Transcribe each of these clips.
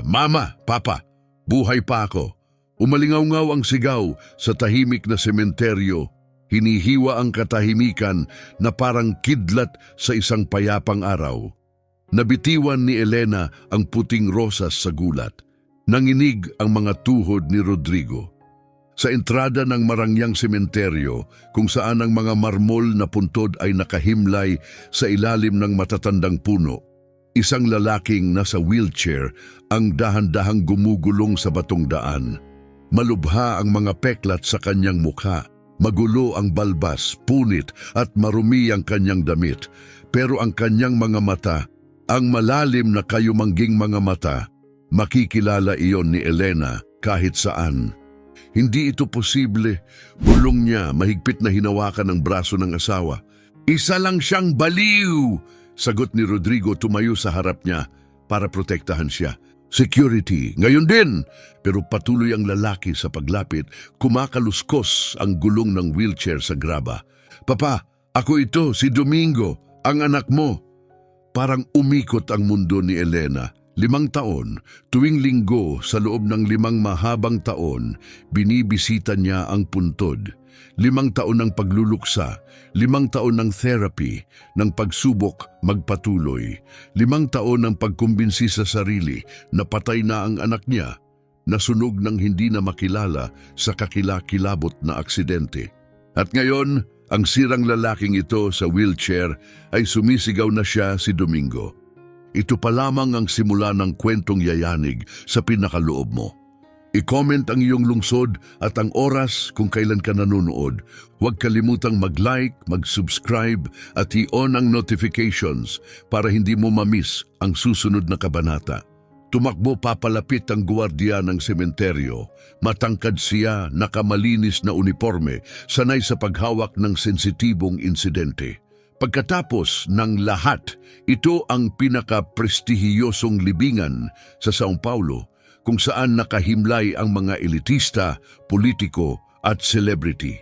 Mama, Papa, buhay pa ako. Umalingaw-ngaw ang sigaw sa tahimik na sementeryo. Hinihiwa ang katahimikan na parang kidlat sa isang payapang araw. Nabitiwan ni Elena ang puting rosas sa gulat. Nanginig ang mga tuhod ni Rodrigo. Sa entrada ng marangyang sementeryo, kung saan ang mga marmol na puntod ay nakahimlay sa ilalim ng matatandang puno, isang lalaking nasa wheelchair ang dahan-dahang gumugulong sa batong daan. Malubha ang mga peklat sa kanyang mukha, magulo ang balbas, punit at marumi ang kanyang damit, pero ang kanyang mga mata, ang malalim na kayumangging mga mata, makikilala iyon ni Elena kahit saan. Hindi ito posible. Bulong niya, mahigpit na hinawakan ang braso ng asawa. Isa lang siyang baliw! Sagot ni Rodrigo, tumayo sa harap niya para protektahan siya. Security, ngayon din! Pero patuloy ang lalaki sa paglapit, kumakaluskos ang gulong ng wheelchair sa graba. Papa, ako ito, si Domingo, ang anak mo. Parang umikot ang mundo ni Elena. 5 taon, tuwing linggo sa loob ng 5 mahabang taon, binibisita niya ang puntod. 5 taon ng pagluluksa, 5 taon ng therapy, ng pagsubok magpatuloy, 5 taon ng pagkumbinsi sa sarili na patay na ang anak niya, nasunog ng hindi na makilala sa kakilakilabot na aksidente. At ngayon, ang sirang lalaking ito sa wheelchair ay sumisigaw na siya si Domingo. Ito pa lamang ang simula ng kwentong yayanig sa pinakaloob mo. I-comment ang iyong lungsod at ang oras kung kailan ka nanonood. Huwag kalimutang mag-like, mag-subscribe at i-on ang notifications para hindi mo ma-miss ang susunod na kabanata. Tumakbo papalapit ang guwardiya ng sementeryo. Matangkad siya, nakamalinis na uniforme, sanay sa paghawak ng sensitibong insidente. Pagkatapos ng lahat, ito ang pinaka-prestihiyosong libingan sa São Paulo kung saan nakahimlay ang mga elitista, politiko at celebrity.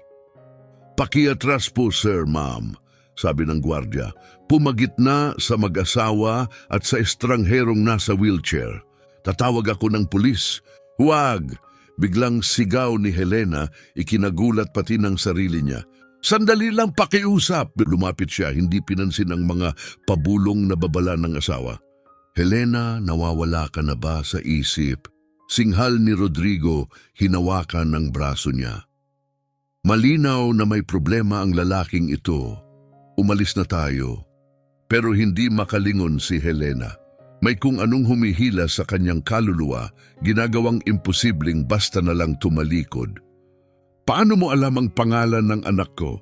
Pakiatras po, sir, ma'am, sabi ng gwardya, pumagitna sa mag-asawa at sa estrangherong nasa wheelchair. Tatawag ako ng pulis. Huwag! Biglang sigaw ni Helena, ikinagulat pati ng sarili niya. Sandali lang pakiusap. Lumapit siya, hindi pinansin ang mga pabulong na babala ng asawa. Helena, nawawala ka na ba sa isip? Singhal ni Rodrigo, hinawakan ng braso niya. Malinaw na may problema ang lalaking ito. Umalis na tayo. Pero hindi makalingon si Helena. May kung anong humihila sa kanyang kaluluwa, ginagawang imposibleng basta na lang tumalikod. Paano mo alam ang pangalan ng anak ko?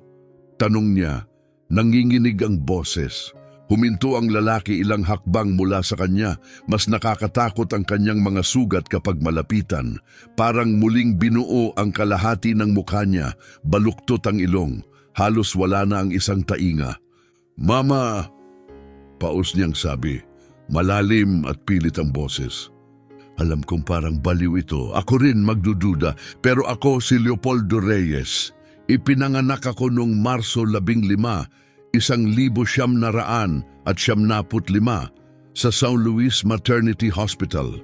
Tanong niya, nanginginig ang boses. Huminto ang lalaki ilang hakbang mula sa kanya. Mas nakakatakot ang kanyang mga sugat kapag malapitan. Parang muling binuo ang kalahati ng mukha niya. Baluktot ang ilong. Halos wala na ang isang tainga. Mama! Paus niyang sabi. Malalim at pilit ang boses. Alam kong parang baliw ito. Ako rin magdududa. Pero ako si Leopoldo Reyes. Ipinanganak ako noong Marso 15, 1995 sa São Luis Maternity Hospital.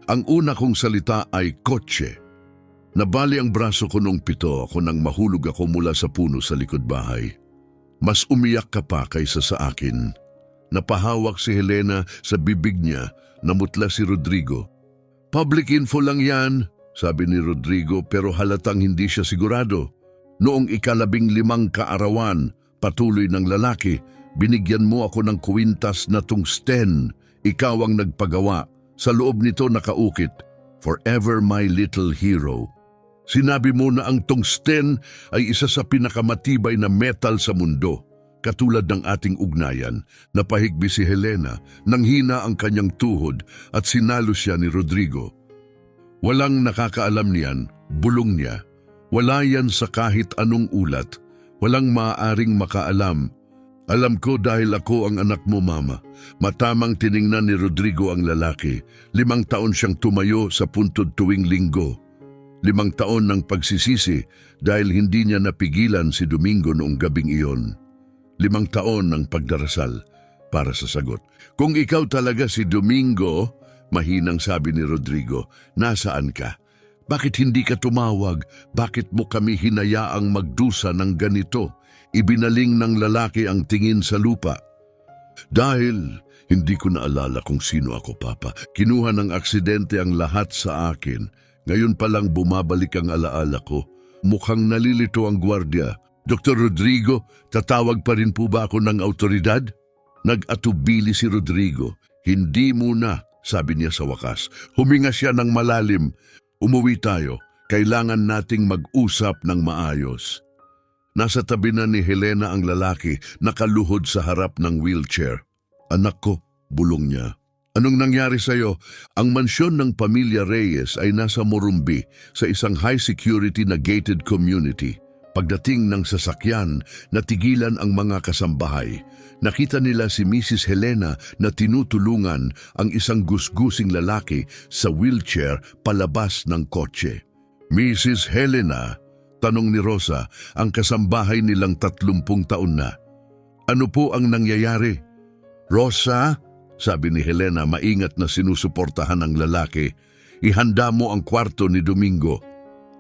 Ang una kong salita ay kotse. Nabali ang braso ko noong 7 ako nang mahulog ako mula sa puno sa likod bahay. Mas umiyak ka pa kaysa sa akin. Napahawak si Helena sa bibig niya, namutla si Rodrigo. Public info lang yan, sabi ni Rodrigo, pero halatang hindi siya sigurado. Noong 15 kaarawan, patuloy ng lalaki, binigyan mo ako ng kwintas na tungsten. Ikaw ang nagpagawa. Sa loob nito nakaukit, Forever my little hero. Sinabi mo na ang tungsten ay isa sa pinakamatibay na metal sa mundo. Katulad ng ating ugnayan, napahigbi si Helena, nanghina ang kanyang tuhod at sinalo siya ni Rodrigo. Walang nakakaalam niyan, bulong niya. Wala yan sa kahit anong ulat, walang maaaring makaalam. Alam ko dahil ako ang anak mo, Mama. Matamang tiningnan ni Rodrigo ang lalaki. 5 taon siyang tumayo sa puntod tuwing linggo. 5 taon ng pagsisisi dahil hindi niya napigilan si Domingo noong gabing iyon. 5 taon ng pagdarasal para sa sagot. Kung ikaw talaga si Domingo, Mahinang sabi ni Rodrigo, nasaan ka? Bakit hindi ka tumawag? Bakit mo kami hinayaang magdusa ng ganito? Ibinaling ng lalaki ang tingin sa lupa. Dahil hindi ko naalala kung sino ako, Papa. Kinuha ng aksidente ang lahat sa akin. Ngayon pa lang bumabalik ang alaala ko. Mukhang nalilito ang gwardiya. Dr. Rodrigo, tatawag pa rin po ba ako ng autoridad? Nag-atubili si Rodrigo. Hindi muna, sabi niya sa wakas. Huminga siya ng malalim. Umuwi tayo. Kailangan nating mag-usap ng maayos. Nasa tabi na ni Helena ang lalaki, nakaluhod sa harap ng wheelchair. Anak ko, bulong niya. Anong nangyari sa'yo? Ang mansyon ng pamilya Reyes ay nasa Morumbi, sa isang high-security na gated community. Pagdating ng sasakyan, natigilan ang mga kasambahay. Nakita nila si Mrs. Helena na tinutulungan ang isang gusgusing lalaki sa wheelchair palabas ng kotse. Mrs. Helena, tanong ni Rosa, ang kasambahay nilang 30 taon na. Ano po ang nangyayari? Rosa, sabi ni Helena maingat na sinusuportahan ng lalaki, ihanda mo ang kwarto ni Domingo.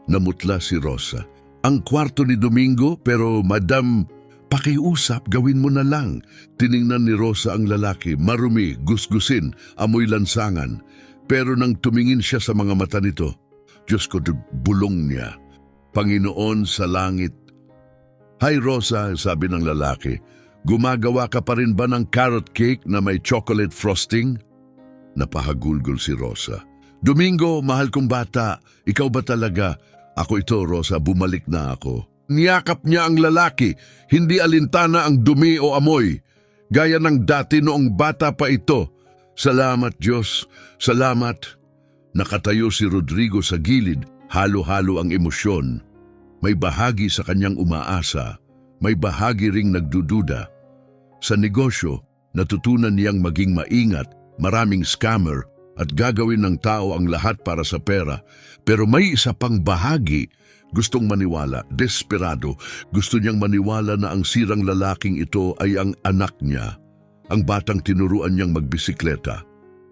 Namutla si Rosa. Ang kwarto ni Domingo, pero Madam, pakiusap, gawin mo na lang. Tiningnan ni Rosa ang lalaki, marumi, gusgusin, amoy lansangan. Pero nang tumingin siya sa mga mata nito, Diyos ko, bulong niya. Panginoon sa langit. Hi Rosa, sabi ng lalaki, gumagawa ka pa rin ba ng carrot cake na may chocolate frosting? Napahagulgol si Rosa. Domingo, mahal kong bata, ikaw ba talaga? Ako ito, Rosa, bumalik na ako. Niyakap niya ang lalaki, hindi alintana ang dumi o amoy. Gaya ng dati noong bata pa ito. Salamat Diyos, salamat. Nakatayo si Rodrigo sa gilid, halo-halo ang emosyon. May bahagi sa kanyang umaasa, may bahagi ring nagdududa. Sa negosyo, natutunan niyang maging maingat, maraming scammer, at gagawin ng tao ang lahat para sa pera. Pero may isa pang bahagi, gustong maniwala, desperado. Gusto niyang maniwala na ang sirang lalaking ito ay ang anak niya. Ang batang tinuruan niyang magbisikleta.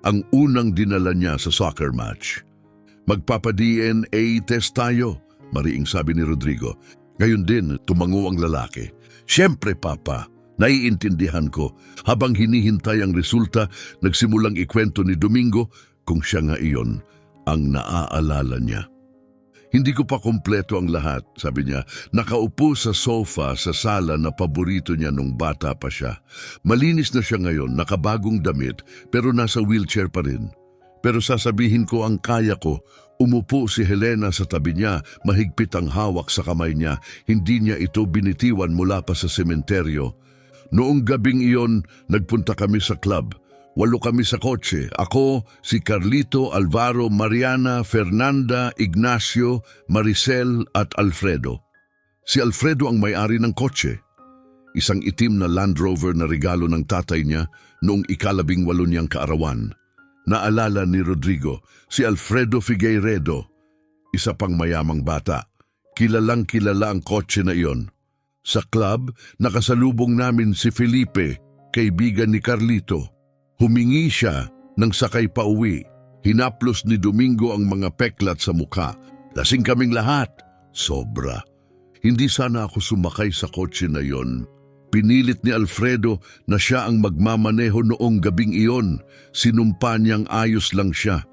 Ang unang dinala niya sa soccer match. Magpapa-DNA test tayo, mariing sabi ni Rodrigo. Ngayon din, tumango ang lalaki. Siyempre, Papa. Naiintindihan ko, habang hinihintay ang resulta, nagsimulang ikwento ni Domingo kung siya nga iyon ang naaalala niya. Hindi ko pa kompleto ang lahat, sabi niya. Nakaupo sa sofa sa sala na paborito niya nung bata pa siya. Malinis na siya ngayon, nakabagong damit, pero nasa wheelchair pa rin. Pero sasabihin ko ang kaya ko. Umupo si Helena sa tabi niya, mahigpit ang hawak sa kamay niya. Hindi niya ito binitiwan mula pa sa sementeryo. Noong gabing iyon, nagpunta kami sa club. 8 kami sa kotse. Ako, si Carlito, Alvaro, Mariana, Fernanda, Ignacio, Maricel at Alfredo. Si Alfredo ang may-ari ng kotse. Isang itim na Land Rover na regalo ng tatay niya noong 18 niyang kaarawan. Naalala ni Rodrigo, si Alfredo Figueiredo, isa pang mayamang bata. Kilalang kilala ang kotse na iyon. Sa club, nakasalubong namin si Felipe, kaibigan ni Carlito. Humingi siya ng sakay pauwi. Hinaplos ni Domingo ang mga peklat sa mukha. Lasing kaming lahat. Sobra. Hindi sana ako sumakay sa kotse na yon. Pinilit ni Alfredo na siya ang magmamaneho noong gabing iyon. Sinumpa niyang ayos lang siya.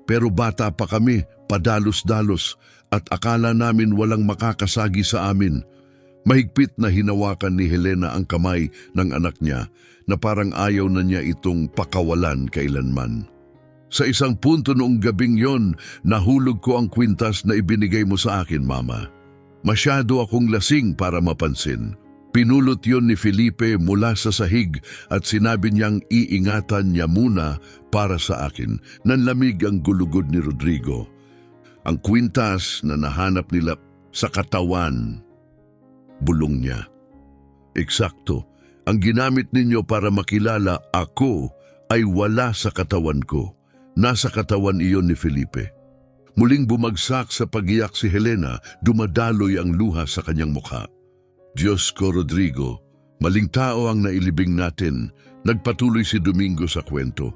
Pero bata pa kami, padalos-dalos, at akala namin walang makakasagi sa amin. Mahigpit na hinawakan ni Helena ang kamay ng anak niya na parang ayaw na niya itong pakawalan kailanman. Sa isang punto noong gabing yon, nahulog ko ang kwintas na ibinigay mo sa akin, Mama. Masyado akong lasing para mapansin. Pinulot yon ni Felipe mula sa sahig at sinabi niyang iingatan niya muna para sa akin. Nanlamig ang gulugod ni Rodrigo. Ang kwintas na nahanap nila sa katawan, bulong niya. Eksakto, ang ginamit ninyo para makilala ako ay wala sa katawan ko. Nasa katawan iyon ni Felipe. Muling bumagsak sa pagiyak si Helena, dumadaloy ang luha sa kanyang mukha. Diyos ko, Rodrigo, maling tao ang nailibing natin. Nagpatuloy si Domingo sa kwento.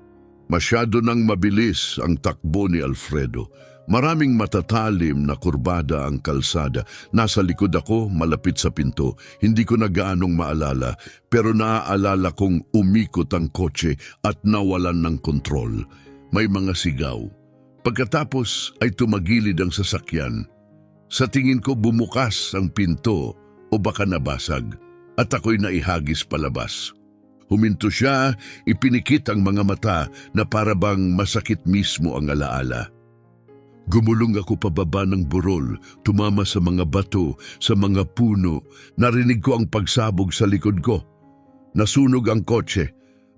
Masyado nang mabilis ang takbo ni Alfredo. Maraming matatalim na kurbada ang kalsada. Nasa likod ako, malapit sa pinto. Hindi ko na gaanong maalala, pero naaalala kong umikot ang kotse at nawalan ng kontrol. May mga sigaw. Pagkatapos ay tumagilid ang sasakyan. Sa tingin ko bumukas ang pinto o baka nabasag at ako'y naihagis palabas. Huminto siya, ipinikit ang mga mata na parabang masakit mismo ang alaala. Gumulong ako pababa ng burol, tumama sa mga bato, sa mga puno. Narinig ko ang pagsabog sa likod ko. Nasunog ang kotse.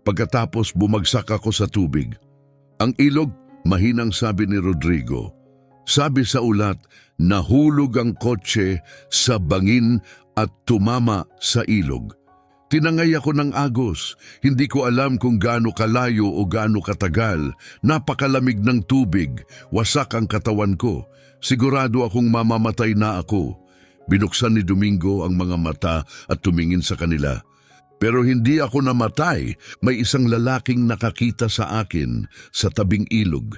Pagkatapos bumagsak ako sa tubig. Ang ilog, mahinang sabi ni Rodrigo. Sabi sa ulat, nahulog ang kotse sa bangin at tumama sa ilog. Tinangay ako ng agos. Hindi ko alam kung gaano kalayo o gaano katagal. Napakalamig ng tubig. Wasak ang katawan ko. Sigurado akong mamamatay na ako. Binuksan ni Domingo ang mga mata at tumingin sa kanila. Pero hindi ako namatay. May isang lalaking nakakita sa akin sa tabing ilog.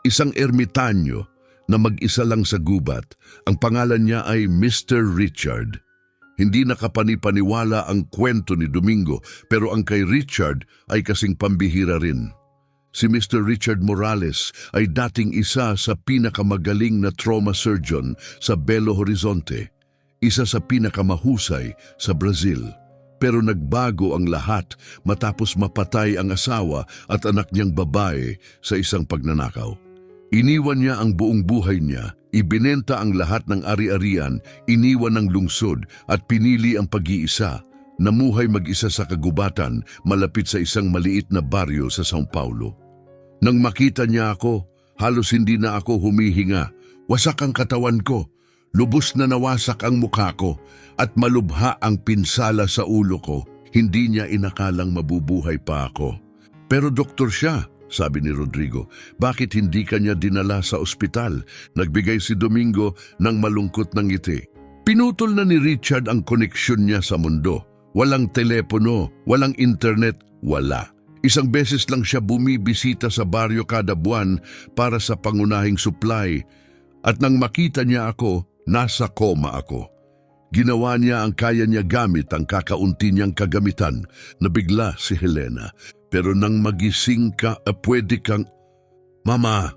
Isang ermitanyo na mag-isa lang sa gubat. Ang pangalan niya ay Mr. Richard. Hindi nakapanipaniwala ang kwento ni Domingo, pero ang kay Richard ay kasing pambihira rin. Si Mr. Richard Morales ay dating isa sa pinakamagaling na trauma surgeon sa Belo Horizonte, isa sa pinakamahusay sa Brazil. Pero nagbago ang lahat matapos mapatay ang asawa at anak niyang babae sa isang pagnanakaw. Iniwan niya ang buong buhay niya, ibinenta ang lahat ng ari-arian, iniwan ang lungsod at pinili ang pag-iisa. Namuhay mag-isa sa kagubatan malapit sa isang maliit na baryo sa São Paulo. Nang makita niya ako, halos hindi na ako humihinga. Wasak ang katawan ko, lubos na nawasak ang mukha ko at malubha ang pinsala sa ulo ko. Hindi niya inakalang mabubuhay pa ako. Pero doktor siya. Sabi ni Rodrigo, bakit hindi kanya dinala sa ospital? Nagbigay si Domingo ng malungkot na ngiti. Pinutol na ni Richard ang koneksyon niya sa mundo. Walang telepono, walang internet, wala. Isang beses lang siya bumibisita sa baryo kada buwan para sa pangunahing supply. At nang makita niya ako, nasa koma ako. Ginawa niya ang kaya niya gamit ang kakaunti niyang kagamitan. Nabigla si Helena. Pero nang magising ka, pwede kang... Mama,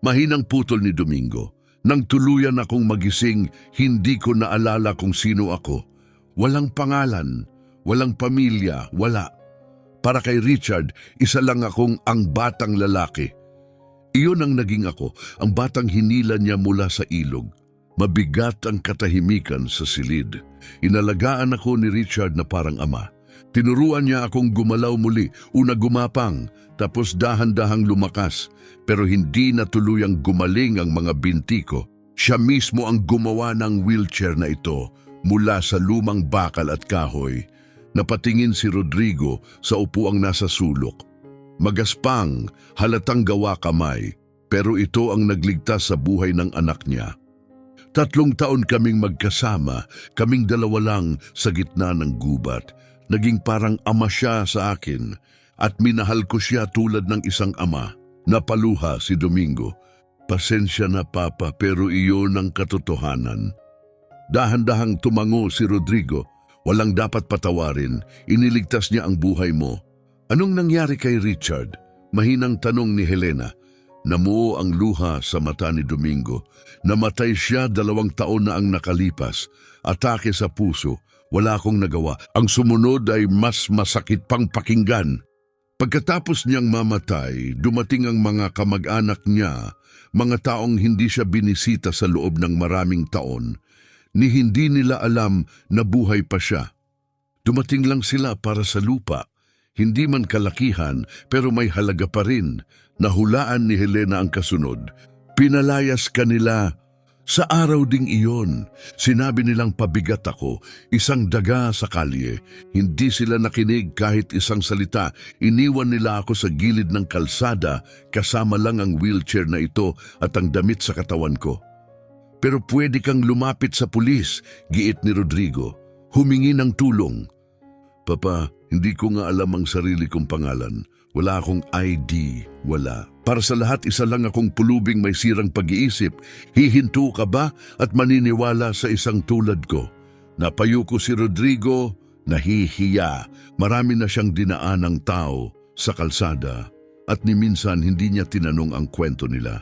mahinang putol ni Domingo. Nang tuluyan akong magising, hindi ko naalala kung sino ako. Walang pangalan, walang pamilya, wala. Para kay Richard, isa lang akong ang batang lalaki. Iyon ang naging ako, ang batang hinila niya mula sa ilog. Mabigat ang katahimikan sa silid. Inalagaan ako ni Richard na parang ama. Tinuruan niya akong gumalaw muli, una gumapang, tapos dahan-dahang lumakas. Pero hindi na tuluyang gumaling ang mga binti ko. Siya mismo ang gumawa ng wheelchair na ito mula sa lumang bakal at kahoy. Napatingin si Rodrigo sa upuang nasa sulok. Magaspang, halatang gawa kamay, pero ito ang nagligtas sa buhay ng anak niya. 3 taon kaming magkasama, kaming dalawa lang sa gitna ng gubat. Naging parang ama siya sa akin at minahal ko siya tulad ng isang ama. Napaluha si Domingo. Pasensya na papa, pero iyon ang katotohanan. Dahan-dahang tumango si Rodrigo. Walang dapat patawarin. Iniligtas niya ang buhay mo. Anong nangyari kay Richard? Mahinang tanong ni Helena. Namuo ang luha sa mata ni Domingo. Namatay siya 2 taon na ang nakalipas. Atake sa puso. Wala akong nagawa. Ang sumunod ay mas masakit pang pakinggan. Pagkatapos niyang mamatay, dumating ang mga kamag-anak niya, mga taong hindi siya binisita sa loob ng maraming taon, ni hindi nila alam na buhay pa siya. Dumating lang sila para sa lupa. Hindi man kalakihan, pero may halaga pa rin. Nahulaan ni Helena ang kasunod. Pinalayas kanila. Sa araw ding iyon, sinabi nilang pabigat ako, isang daga sa kalye. Hindi sila nakinig kahit isang salita. Iniwan nila ako sa gilid ng kalsada, kasama lang ang wheelchair na ito at ang damit sa katawan ko. Pero pwede kang lumapit sa pulis, giit ni Rodrigo. Humingi ng tulong. Papa, hindi ko nga alam ang sarili kong pangalan. Wala akong ID, wala. Para sa lahat, isa lang akong pulubing may sirang pag-iisip. Hihinto ka ba at maniniwala sa isang tulad ko? Napayo ko si Rodrigo, nahihiya. Marami na siyang dinaanang tao sa kalsada at ni minsan hindi niya tinanong ang kwento nila.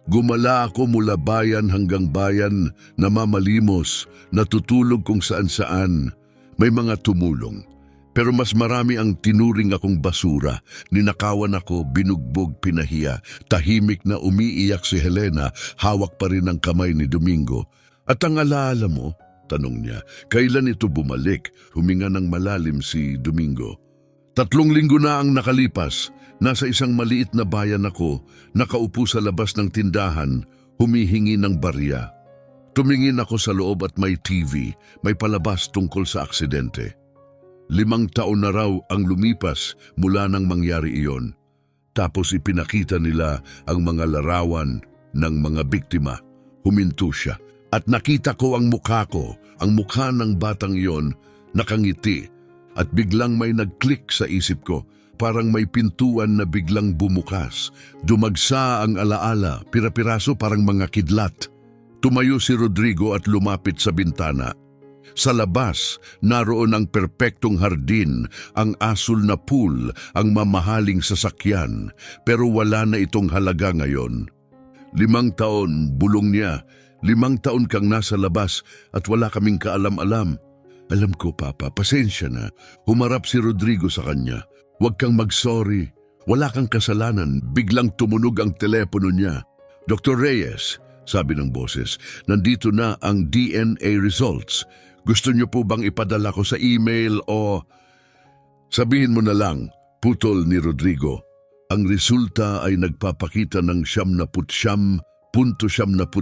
Gumala ako mula bayan hanggang bayan, namamalimos, natutulog kung saan-saan. May mga tumulong. Pero mas marami ang tinuring akong basura. Ninakawan ako, binugbog, pinahiya. Tahimik na umiiyak si Helena, hawak pa rin ang kamay ni Domingo. At ang alaala mo, tanong niya, kailan ito bumalik? Huminga ng malalim si Domingo. 3 linggo na ang nakalipas. Nasa isang maliit na bayan ako, nakaupo sa labas ng tindahan, humihingi ng barya. Tumingin ako sa loob at may TV, may palabas tungkol sa aksidente. 5 taon na raw ang lumipas mula nang mangyari iyon. Tapos ipinakita nila ang mga larawan ng mga biktima. Huminto siya at nakita ko ang mukha ng batang iyon, nakangiti at biglang may nag-click sa isip ko. Parang may pintuan na biglang bumukas. Dumagsa ang alaala, pira-piraso parang mga kidlat. Tumayo si Rodrigo at lumapit sa bintana. Sa labas, naroon ang perpektong hardin, ang asul na pool, ang mamahaling sasakyan, pero wala na itong halaga ngayon. 5 taon, bulong niya, 5 taon kang nasa labas at wala kaming kaalam-alam. Alam ko, Papa, pasensya na. Humarap si Rodrigo sa kanya. Huwag kang mag-sorry. Wala kang kasalanan. Biglang tumunog ang telepono niya. Dr. Reyes, sabi ng boses, nandito na ang DNA results. Gusto niyo po bang ipadala ko sa email o... Sabihin mo na lang, putol ni Rodrigo. Ang resulta ay nagpapakita ng 79.79%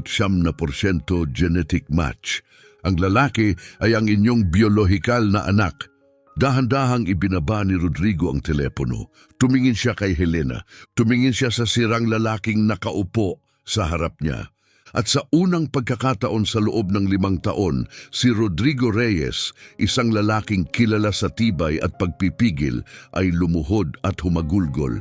genetic match. Ang lalaki ay ang inyong biolohikal na anak. Dahan-dahang ibinaba ni Rodrigo ang telepono. Tumingin siya kay Helena. Tumingin siya sa sirang lalaking nakaupo sa harap niya. At sa unang pagkakataon sa loob ng 5 taon, si Rodrigo Reyes, isang lalaking kilala sa tibay at pagpipigil, ay lumuhod at humagulgol.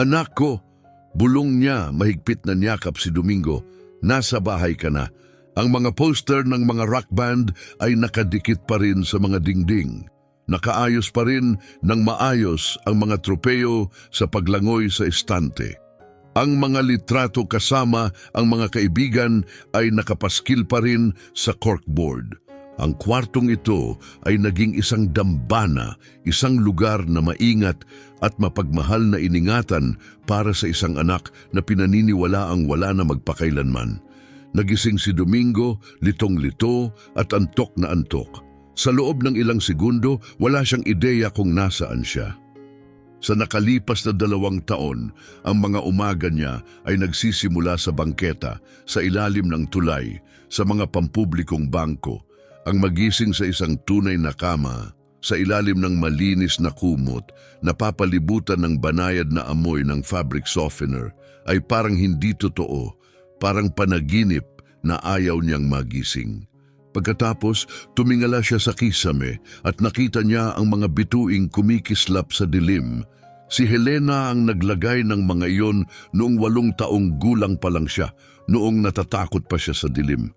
Anak ko, bulong niya, mahigpit na niyakap si Domingo. Nasa bahay ka na. Ang mga poster ng mga rock band ay nakadikit pa rin sa mga dingding. Nakaayos pa rin ng maayos ang mga tropeyo sa paglangoy sa estante. Ang mga litrato kasama ang mga kaibigan ay nakapaskil pa rin sa corkboard. Ang kwartong ito ay naging isang dambana, isang lugar na maingat at mapagmahal na iningatan para sa isang anak na pinaniniwala ang wala na magpakailanman. Nagising si Domingo, litong-lito at antok na antok. Sa loob ng ilang segundo, wala siyang ideya kung nasaan siya. Sa nakalipas na 2 taon, ang mga umaga niya ay nagsisimula sa bangketa, sa ilalim ng tulay, sa mga pampublikong bangko. Ang magising sa isang tunay na kama, sa ilalim ng malinis na kumot, napapalibutan ng banayad na amoy ng fabric softener, ay parang hindi totoo, parang panaginip na ayaw niyang magising. Pagkatapos, tumingala siya sa kisame at nakita niya ang mga bituing kumikislap sa dilim. Si Helena ang naglagay ng mga iyon noong 8 taong gulang pa lang siya, noong natatakot pa siya sa dilim.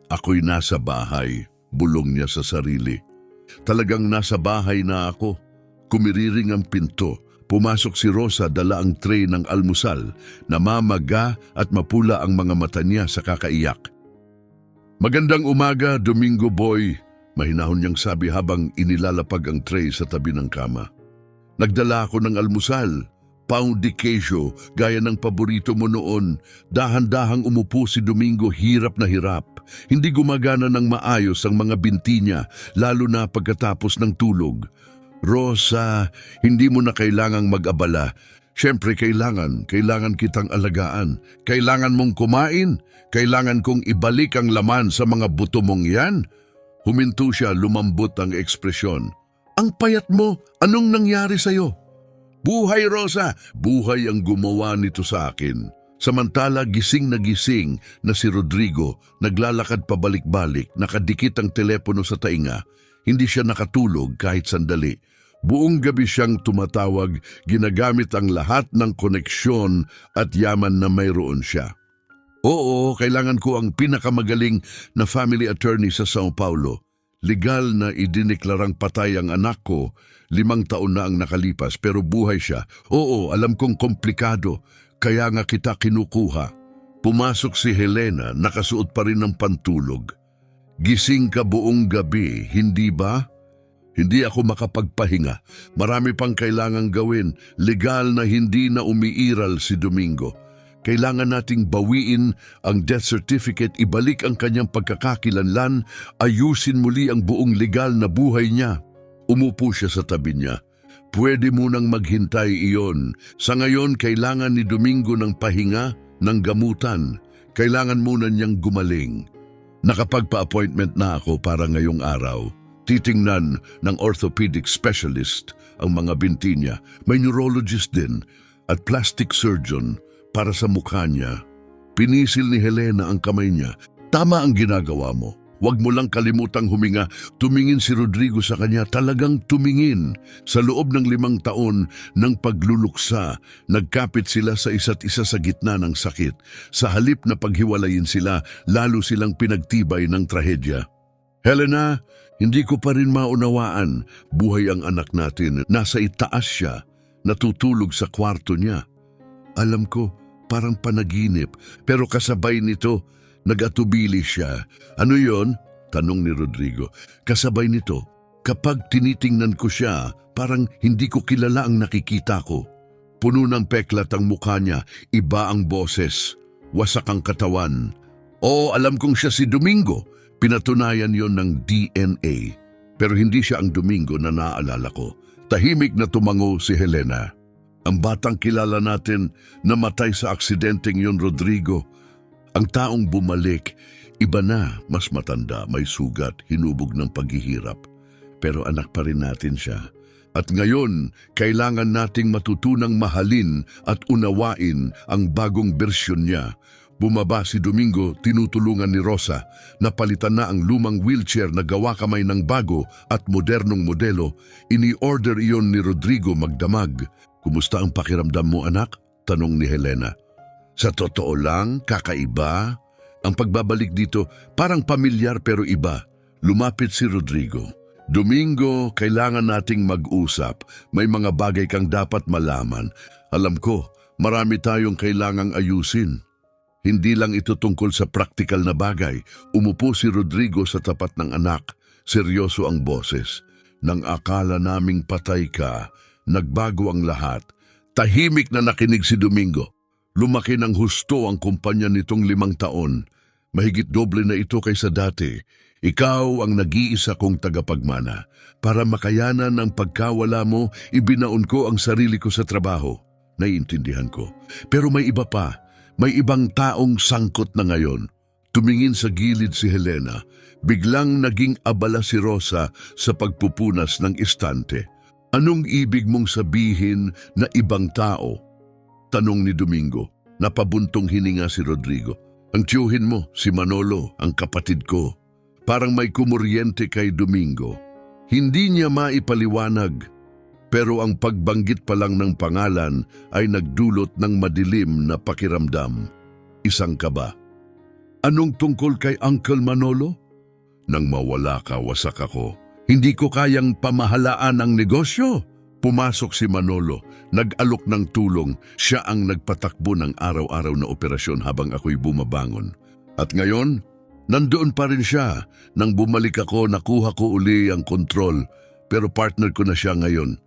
Ako'y nasa bahay, bulong niya sa sarili. Talagang nasa bahay na ako. Kumiriring ang pinto. Pumasok si Rosa, dala ang tray ng almusal. Namamaga at mapula ang mga mata niya sa kakaiyak. Magandang umaga, Domingo boy, mahinahon niyang sabi habang inilalapag ang tray sa tabi ng kama. Nagdala ako ng almusal, pound de queso, gaya ng paborito mo noon. Dahan-dahang umupo si Domingo, hirap na hirap. Hindi gumagana ng maayos ang mga binti niya, lalo na pagkatapos ng tulog. Rosa, hindi mo na kailangang mag-abala. Siyempre kailangan kitang alagaan. Kailangan mong kumain. Kailangan kong ibalik ang laman sa mga buto mong yan. Huminto siya, lumambot ang ekspresyon. Ang payat mo, anong nangyari sa'yo? Buhay, Rosa! Buhay ang gumawa nito sa akin. Samantala, gising na si Rodrigo, naglalakad pabalik-balik, nakadikit ang telepono sa tainga. Hindi siya nakatulog kahit sandali. Buong gabi siyang tumatawag, ginagamit ang lahat ng koneksyon at yaman na mayroon siya. Oo, kailangan ko ang pinakamagaling na family attorney sa Sao Paulo. Legal na idineklarang patay ang anak ko, 5 taon na ang nakalipas pero buhay siya. Oo, alam kong komplikado, kaya nga kita kinukuha. Pumasok si Helena, nakasuot pa rin ng pantulog. Gising ka buong gabi, hindi ba? Hindi ako makapagpahinga. Marami pang kailangang gawin. Legal na hindi na umiiral si Domingo. Kailangan nating bawiin ang death certificate, ibalik ang kanyang pagkakakilanlan, ayusin muli ang buong legal na buhay niya. Umupo siya sa tabi niya. Pwede munang maghintay iyon. Sa ngayon, kailangan ni Domingo ng pahinga, ng gamutan. Kailangan muna niyang gumaling. Nakapagpa-appointment na ako para ngayong araw. Titingnan ng orthopedic specialist ang mga binti niya. May neurologist din at plastic surgeon para sa mukha niya. Pinisil ni Helena ang kamay niya. Tama ang ginagawa mo. Huwag mo lang kalimutang huminga. Tumingin si Rodrigo sa kanya, talagang tumingin. Sa loob ng 5 taon ng pagluluksa, nagkapit sila sa isa't isa sa gitna ng sakit. Sa halip na paghiwalayin sila, lalo silang pinagtibay ng trahedya. Helena, hindi ko pa rin maunawaan. Buhay ang anak natin. Nasa itaas siya, natutulog sa kwarto niya. Alam ko, parang panaginip, pero kasabay nito, nag-atubili siya. Ano yon? Tanong ni Rodrigo. Kasabay nito, kapag tinitingnan ko siya, parang hindi ko kilala ang nakikita ko. Puno ng peklat ang mukha niya, iba ang boses, wasak ang katawan. Oo, alam kong siya si Domingo. Pinatunayan yon ng DNA. Pero hindi siya ang Domingo na naaalala ko. Tahimik na tumango si Helena. Ang batang kilala natin namatay sa aksidenteng yon, Rodrigo. Ang taong bumalik, iba na, mas matanda, may sugat, hinubog ng paghihirap. Pero anak pa rin natin siya. At ngayon, kailangan nating matutunang mahalin at unawain ang bagong bersyon niya. Bumaba si Domingo, tinutulungan ni Rosa. Napalitan na ang lumang wheelchair na gawa kamay ng bago at modernong modelo. Ini-order iyon ni Rodrigo magdamag. Kumusta ang pakiramdam mo, anak? Tanong ni Helena. Sa totoo lang, kakaiba. Ang pagbabalik dito, parang pamilyar pero iba. Lumapit si Rodrigo. Domingo, kailangan nating mag-usap. May mga bagay kang dapat malaman. Alam ko, marami tayong kailangang ayusin. Hindi lang ito tungkol sa praktikal na bagay. Umupo si Rodrigo sa tapat ng anak. Seryoso ang boses. Nang akala naming patay ka, nagbago ang lahat. Tahimik na nakinig si Domingo. Lumaki ng husto ang kumpanya nitong 5 taon. Mahigit doble na ito kaysa dati. Ikaw ang nag-iisa kong tagapagmana. Para makayanan ang pagkawala mo, ibinaon ko ang sarili ko sa trabaho. Naiintindihan ko. Pero may iba pa. May ibang taong sangkot na ngayon. Tumingin sa gilid si Helena. Biglang naging abala si Rosa sa pagpupunas ng istante. Anong ibig mong sabihin na ibang tao? Tanong ni Domingo. Napabuntong hininga si Rodrigo. Ang tiyuhin mo, si Manolo, ang kapatid ko. Parang may kumuryente kay Domingo. Hindi niya maipaliwanag. Pero ang pagbanggit pa lang ng pangalan ay nagdulot ng madilim na pakiramdam. Isang kaba. Anong tungkol kay Uncle Manolo? Nang mawala ka, wasak ako. Hindi ko kayang pamahalaan ang negosyo. Pumasok si Manolo, nag-alok ng tulong. Siya ang nagpatakbo ng araw-araw na operasyon habang ako'y bumabangon. At ngayon, nandoon pa rin siya. Nang bumalik ako, nakuha ko uli ang kontrol. Pero partner ko na siya ngayon.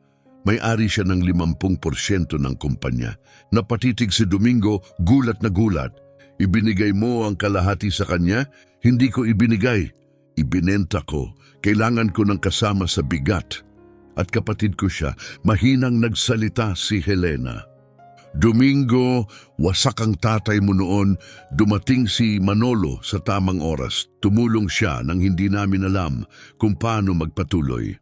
May-ari siya ng 50% ng kumpanya. Napatitig si Domingo, gulat na gulat. Ibinigay mo ang kalahati sa kanya? Hindi ko ibinigay. Ibinenta ko. Kailangan ko ng kasama sa bigat. At kapatid ko siya, mahinang nagsalita si Helena. Domingo, wasak ang tatay mo noon. Dumating si Manolo sa tamang oras. Tumulong siya nang hindi namin alam kung paano magpatuloy.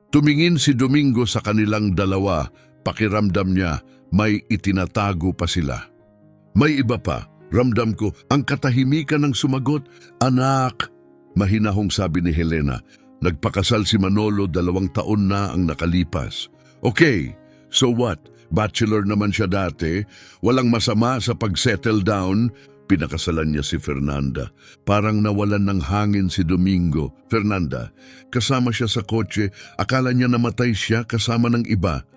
Tumingin si Domingo sa kanilang dalawa. Pakiramdam niya, may itinatago pa sila. May iba pa. Ramdam ko, ang katahimikan ng sumagot. Anak, mahinahong sabi ni Helena. Nagpakasal si Manolo, 2 taon na ang nakalipas. Okay, so what? Bachelor naman siya dati. Walang masama sa pag-settle down. Pinakasalan niya si Fernanda. Parang nawalan ng hangin si Domingo. Fernanda, kasama siya sa kotse. Akala niya namatay siya kasama ng iba.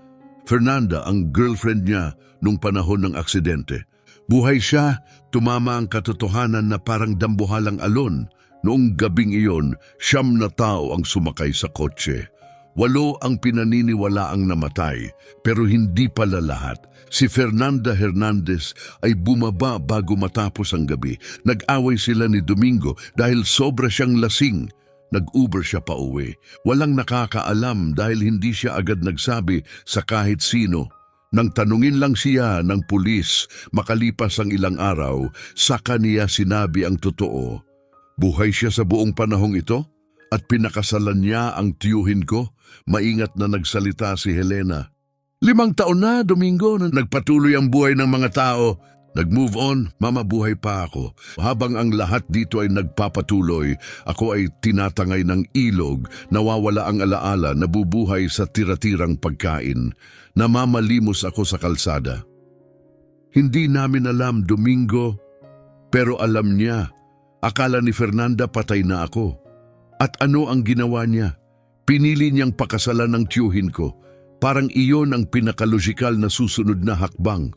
Fernanda, ang girlfriend niya nung panahon ng aksidente. Buhay siya, tumama ang katotohanan na parang dambuhalang alon. Noong gabing iyon, 9 na tao ang sumakay sa kotse. 8 ang pinaniniwalaang namatay, pero hindi pala lahat. Si Fernanda Hernandez ay bumaba bago matapos ang gabi. Nag-away sila ni Domingo dahil sobra siyang lasing. Nag-Uber siya pa uwi. Walang nakakaalam dahil hindi siya agad nagsabi sa kahit sino. Nang tanungin lang siya ng pulis makalipas ang ilang araw, saka niya sinabi ang totoo. Buhay siya sa buong panahong ito at pinakasalan niya ang tiyuhin ko. Maingat na nagsalita si Helena. 5 taon na, Domingo, na nagpatuloy ang buhay ng mga tao. Nag-move on, mamabuhay pa ako. Habang ang lahat dito ay nagpapatuloy, ako ay tinatangay ng ilog, nawawala ang alaala, nabubuhay sa tira-tirang pagkain. Namamalimos ako sa kalsada. Hindi namin alam, Domingo, pero alam niya. Akala ni Fernanda patay na ako. At ano ang ginawa niya? Pinili niyang pakasalan ng tiyuhin ko. Parang iyon ang pinakalohikal na susunod na hakbang.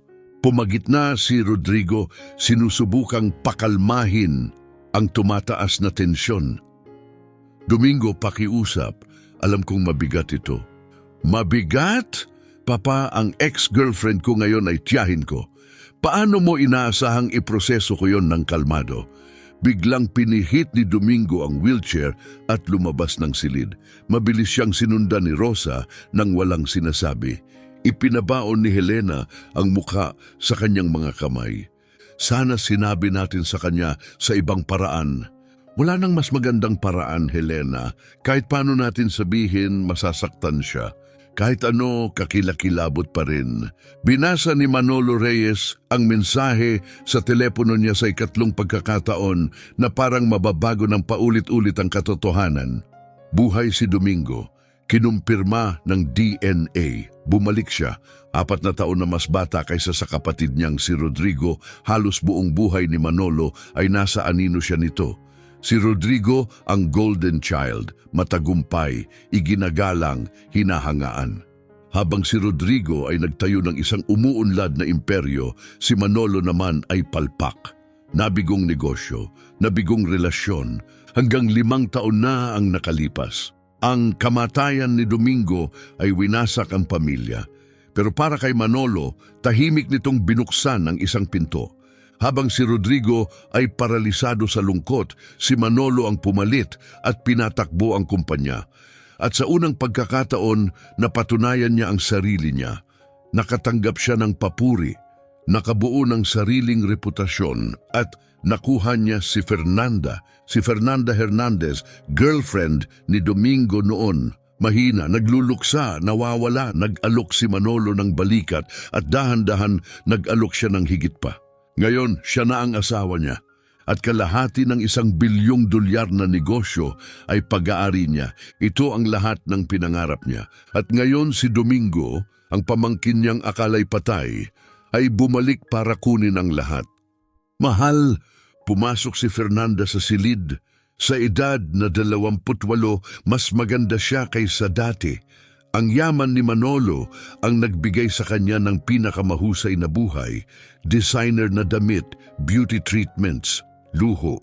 Pumagitna si Rodrigo, sinusubukang pakalmahin ang tumataas na tensyon. Domingo, pakiusap. Alam kong mabigat ito. Mabigat? Papa, ang ex-girlfriend ko ngayon ay tiyahin ko. Paano mo inaasahang iproseso ko yon ng kalmado? Biglang pinihit ni Domingo ang wheelchair at lumabas ng silid. Mabilis siyang sinundan ni Rosa nang walang sinasabi. Ipinabaon ni Helena ang mukha sa kanyang mga kamay. Sana sinabi natin sa kanya sa ibang paraan. Wala nang mas magandang paraan, Helena. Kahit paano natin sabihin, masasaktan siya. Kahit ano, kakilakilabot pa rin. Binasa ni Manolo Reyes ang mensahe sa telepono niya sa 2 pagkakataon na parang mababago ng paulit-ulit ang katotohanan. Buhay si Domingo. Kinumpirma ng DNA. Bumalik siya. 4 na taon na mas bata kaysa sa kapatid niyang si Rodrigo. Halos buong buhay ni Manolo ay nasa anino siya nito. Si Rodrigo ang golden child, matagumpay, iginagalang, hinahangaan. Habang si Rodrigo ay nagtayo ng isang umuunlad na imperyo, si Manolo naman ay palpak. Nabigong negosyo, nabigong relasyon, hanggang 5 taon na ang nakalipas. Ang kamatayan ni Domingo ay winasak ang pamilya. Pero para kay Manolo, tahimik nitong binuksan ang isang pinto. Habang si Rodrigo ay paralisado sa lungkot, si Manolo ang pumalit at pinatakbo ang kumpanya. At sa unang pagkakataon, napatunayan niya ang sarili niya. Nakatanggap siya ng papuri, nakabuo ng sariling reputasyon at nakuha niya si Fernanda Hernandez, girlfriend ni Domingo noon. Mahina, nagluluksa, nawawala, nag-alok si Manolo ng balikat at dahan-dahan nag-alok siya ng higit pa. Ngayon, siya na ang asawa niya at kalahati ng $1 bilyong na negosyo ay pag-aari niya. Ito ang lahat ng pinangarap niya. At ngayon si Domingo, ang pamangkin niyang akalay patay, ay bumalik para kunin ang lahat. Mahal, pumasok si Fernanda sa silid. Sa edad na 28, mas maganda siya kaysa dati. Ang yaman ni Manolo ang nagbigay sa kanya ng pinakamahusay na buhay, designer na damit, beauty treatments, luho.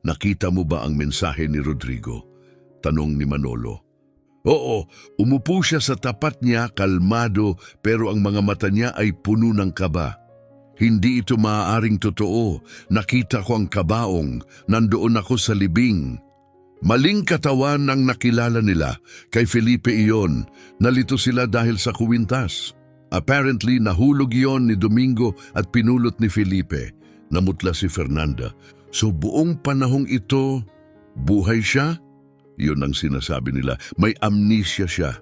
Nakita mo ba ang mensahe ni Rodrigo? Tanong ni Manolo. Oo, umupo siya sa tapat niya, kalmado, pero ang mga mata niya ay puno ng kaba. Hindi ito maaaring totoo. Nakita ko ang kabaong, nandoon ako sa libing. Maling katawan ang nakilala nila. Kay Felipe iyon, nalito sila dahil sa kuwintas. Apparently, nahulog iyon ni Domingo at pinulot ni Felipe. Namutla si Fernanda. So buong panahong ito, buhay siya? Yun ang sinasabi nila. May amnesia siya.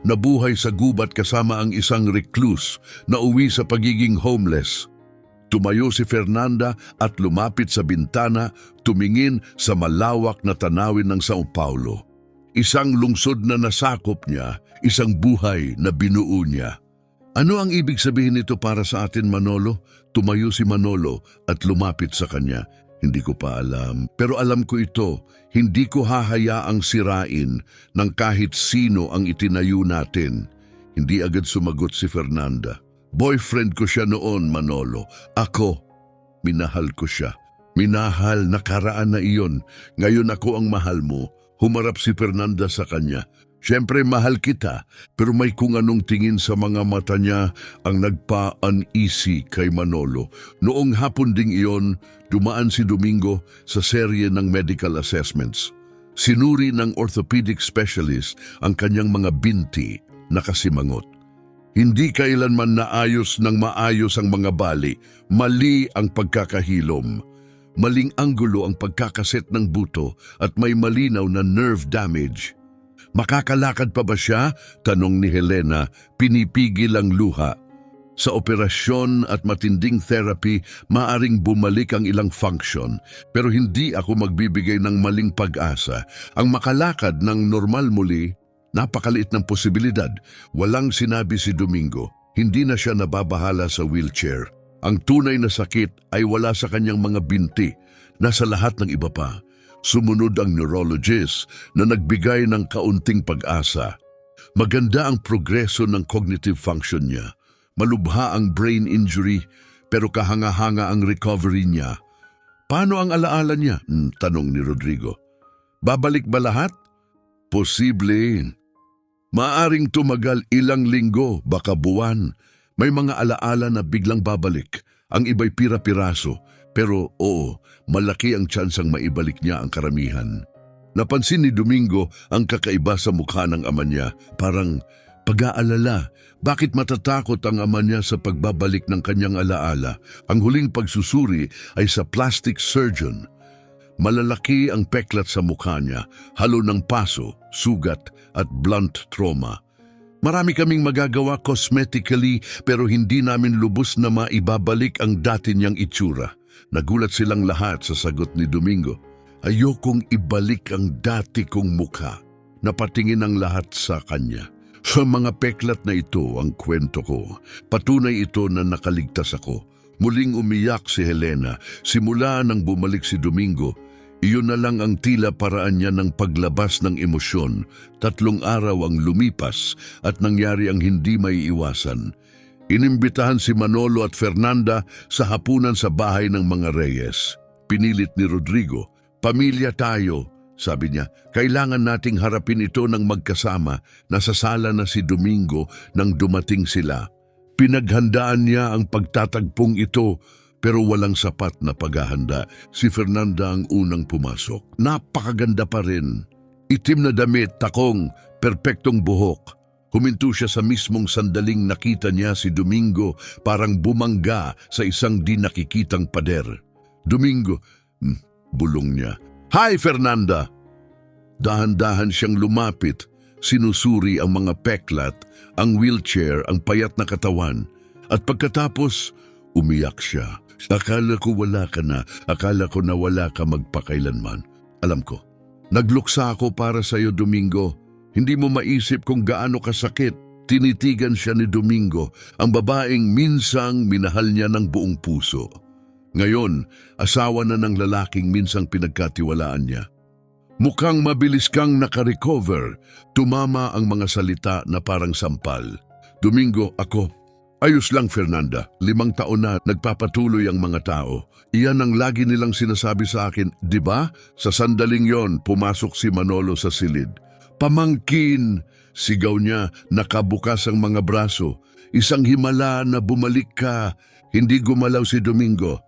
Nabuhay sa gubat kasama ang isang recluse na uwi sa pagiging homeless. Tumayo si Fernanda at lumapit sa bintana, tumingin sa malawak na tanawin ng Sao Paulo. Isang lungsod na nasakop niya, isang buhay na binuo niya. Ano ang ibig sabihin nito para sa atin, Manolo? Tumayo si Manolo at lumapit sa kanya. Hindi ko pa alam, pero alam ko ito. Hindi ko hahayaang sirain ng kahit sino ang itinayo natin. Hindi agad sumagot si Fernanda. Boyfriend ko siya noon, Manolo. Ako, minahal ko siya. Minahal, nakaraan na iyon. Ngayon ako ang mahal mo. Humarap si Fernanda sa kanya. Siyempre mahal kita, pero may kung anong tingin sa mga mata niya ang nagpa-uneasy kay Manolo. Noong hapon ding iyon, dumaan si Domingo sa serye ng medical assessments. Sinuri ng orthopedic specialist ang kanyang mga binti na kasimangot. Hindi kailanman naayos ng maayos ang mga bali, mali ang pagkakahilom. Maling anggulo ang pagkakaset ng buto at may malinaw na nerve damage. Makakalakad pa ba siya? Tanong ni Helena, pinipigil ang luha. Sa operasyon at matinding therapy, maaring bumalik ang ilang function, pero hindi ako magbibigay ng maling pag-asa. Ang makalakad ng normal muli, napakaliit ng posibilidad. Walang sinabi si Domingo, hindi na siya nababahala sa wheelchair. Ang tunay na sakit ay wala sa kanyang mga binti, nasa lahat ng iba pa. Sumunod ang neurologist na nagbigay ng kaunting pag-asa. Maganda ang progreso ng cognitive function niya. Malubha ang brain injury, pero kahanga-hanga ang recovery niya. Paano ang alaala niya? Tanong ni Rodrigo. Babalik ba lahat? Posible. Maaring tumagal ilang linggo, baka buwan. May mga alaala na biglang babalik. Ang iba'y pira-piraso. Pero oo, malaki ang tsansang maibalik niya ang karamihan. Napansin ni Domingo ang kakaiba sa mukha ng ama niya. Parang pag-aalala. Bakit matatakot ang ama niya sa pagbabalik ng kanyang alaala? Ang huling pagsusuri ay sa plastic surgeon. Malalaki ang peklat sa mukha niya, halo ng paso, sugat at blunt trauma. Marami kaming magagawa cosmetically pero hindi namin lubos na maibabalik ang dati niyang itsura. Nagulat silang lahat sa sagot ni Domingo. Ayokong ibalik ang dati kong mukha. Napatingin ang lahat sa kanya. Sa mga peklat na ito ang kwento ko. Patunay ito na nakaligtas ako. Muling umiyak si Helena. Simula nang bumalik si Domingo, iyon na lang ang tila paraan niya ng paglabas ng emosyon. 3 araw ang lumipas at nangyari ang hindi maiiwasan. Inimbitahan si Manolo at Fernanda sa hapunan sa bahay ng mga Reyes. Pinilit ni Rodrigo, pamilya tayo, sabi niya. Kailangan nating harapin ito ng magkasama. Nasa sala na si Domingo nang dumating sila. Pinaghandaan niya ang pagtatagpong ito pero walang sapat na paghahanda. Si Fernanda ang unang pumasok. Napakaganda pa rin. Itim na damit, takong, perpektong buhok. Huminto siya sa mismong sandaling nakita niya si Domingo parang bumangga sa isang di nakikitang pader. Domingo, bulong niya. Hi, Fernanda! Dahan-dahan siyang lumapit, sinusuri ang mga peklat, ang wheelchair, ang payat na katawan, at pagkatapos, umiyak siya. Akala ko wala ka na, akala ko na wala ka magpakailanman. Alam ko, nagluksa ako para sa iyo, Domingo. Hindi mo maisip kung gaano kasakit. Tinitigan siya ni Domingo, ang babaeng minsang minahal niya ng buong puso. Ngayon, asawa na ng lalaking minsang pinagkatiwalaan niya. Mukhang mabilis kang nakarecover. Tumama ang mga salita na parang sampal. Domingo, ako. Ayos lang, Fernanda. 5 taon na nagpapatuloy ang mga tao. Iyan ang lagi nilang sinasabi sa akin, di ba? Sa sandaling yon, pumasok si Manolo sa silid. Pamangkin! Sigaw niya, nakabukas ang mga braso. Isang himala na bumalik ka. Hindi gumalaw si Domingo.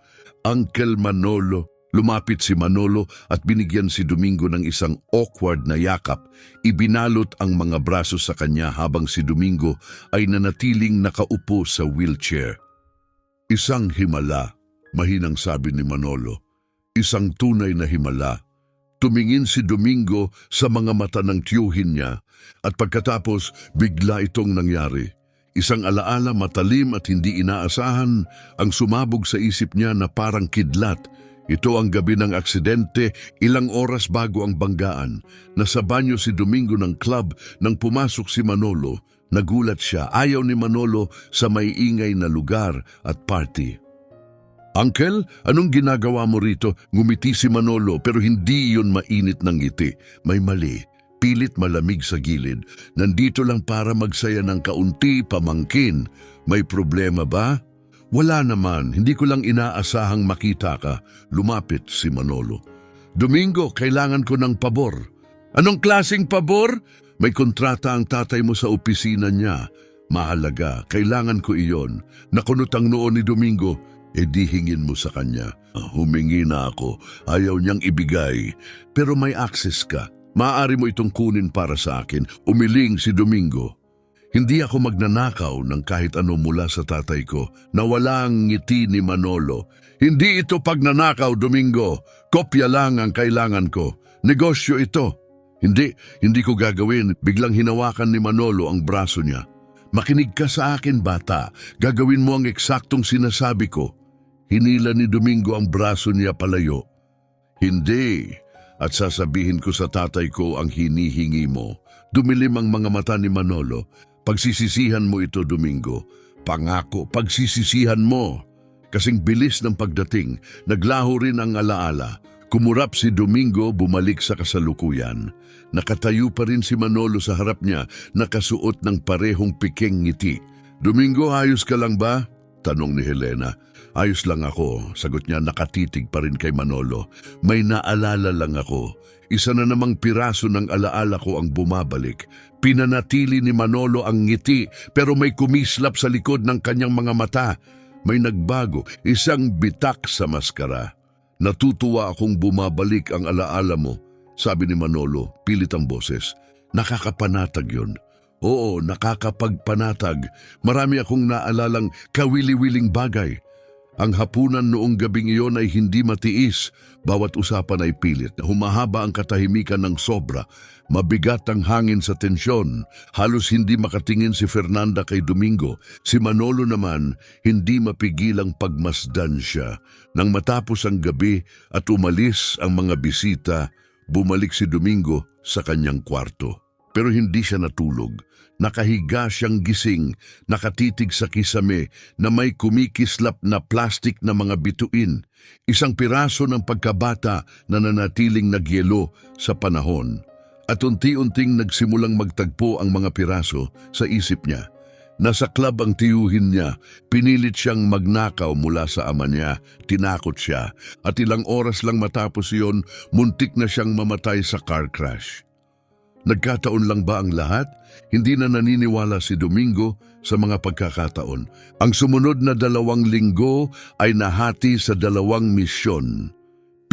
Uncle Manolo. Lumapit si Manolo at binigyan si Domingo ng isang awkward na yakap. Ibinalot ang mga braso sa kanya habang si Domingo ay nanatiling nakaupo sa wheelchair. Isang himala, mahinang sabi ni Manolo. Isang tunay na himala. Tumingin si Domingo sa mga mata ng tiyuhin niya at pagkatapos bigla itong nangyari. Isang alaala matalim at hindi inaasahan ang sumabog sa isip niya na parang kidlat. Ito ang gabi ng aksidente, ilang oras bago ang banggaan. Nasa banyo si Domingo ng club nang pumasok si Manolo. Nagulat siya, ayaw ni Manolo sa may ingay na lugar at party. Uncle, anong ginagawa mo rito? Ngumiti si Manolo pero hindi iyon mainit ng ngiti. May mali, pilit malamig sa gilid. Nandito lang para magsaya ng kaunti, pamangkin. May problema ba? Wala naman, hindi ko lang inaasahang makita ka. Lumapit si Manolo. Domingo, kailangan ko ng pabor. Anong klaseng pabor? May kontrata ang tatay mo sa opisina niya. Mahalaga, kailangan ko iyon. Nakunot ang noo ni Domingo, di hingin mo sa kanya. Humingi na ako, ayaw niyang ibigay. Pero may access ka. Maaari mo itong kunin para sa akin. Umiling si Domingo. Hindi ako magnanakaw ng kahit ano mula sa tatay ko na walang ngiti ni Manolo. Hindi ito pagnanakaw, Domingo. Kopya lang ang kailangan ko. Negosyo ito. Hindi ko gagawin. Biglang hinawakan ni Manolo ang braso niya. Makinig ka sa akin, bata. Gagawin mo ang eksaktong sinasabi ko. Hinila ni Domingo ang braso niya palayo. Hindi. At sasabihin ko sa tatay ko ang hinihingi mo. Dumilim ang mga mata ni Manolo. Pagsisisihan mo ito, Domingo. Pangako, pagsisisihan mo. Kasing bilis ng pagdating, naglaho rin ang alaala. Kumurap si Domingo, bumalik sa kasalukuyan. Nakatayo pa rin si Manolo sa harap niya, nakasuot ng parehong pikeng ngiti. Domingo, ayos ka lang ba? Tanong ni Helena. Ayos lang ako, sagot niya, nakatitig pa rin kay Manolo. May naalala lang ako. Isa na namang piraso ng alaala ko ang bumabalik. Pinanatili ni Manolo ang ngiti pero may kumislap sa likod ng kanyang mga mata. May nagbago, isang bitak sa maskara. Natutuwa akong bumabalik ang alaala mo, sabi ni Manolo, pilit ang boses. Nakakapanatag yun. Oo, nakakapagpanatag. Marami akong naalalang kawili-wiling bagay. Ang hapunan noong gabing iyon ay hindi matiis. Bawat usapan ay pilit. Humahaba ang katahimikan ng sobra. Mabigat ang hangin sa tensyon. Halos hindi makatingin si Fernanda kay Domingo. Si Manolo naman, hindi mapigilang pagmasdan siya. Nang matapos ang gabi at umalis ang mga bisita, bumalik si Domingo sa kanyang kwarto. Pero hindi siya natulog. Nakahiga siyang gising, nakatitig sa kisame na may kumikislap na plastik na mga bituin. Isang piraso ng pagkabata na nanatiling nagyelo sa panahon. At unti-unting nagsimulang magtagpo ang mga piraso sa isip niya. Nasa club ang tiyuhin niya, pinilit siyang magnakaw mula sa ama niya, tinakot siya. At ilang oras lang matapos iyon, muntik na siyang mamatay sa car crash. Nagkataon lang ba ang lahat? Hindi na naniniwala si Domingo sa mga pagkakataon. Ang sumunod na 2 linggo ay nahati sa 2 misyon.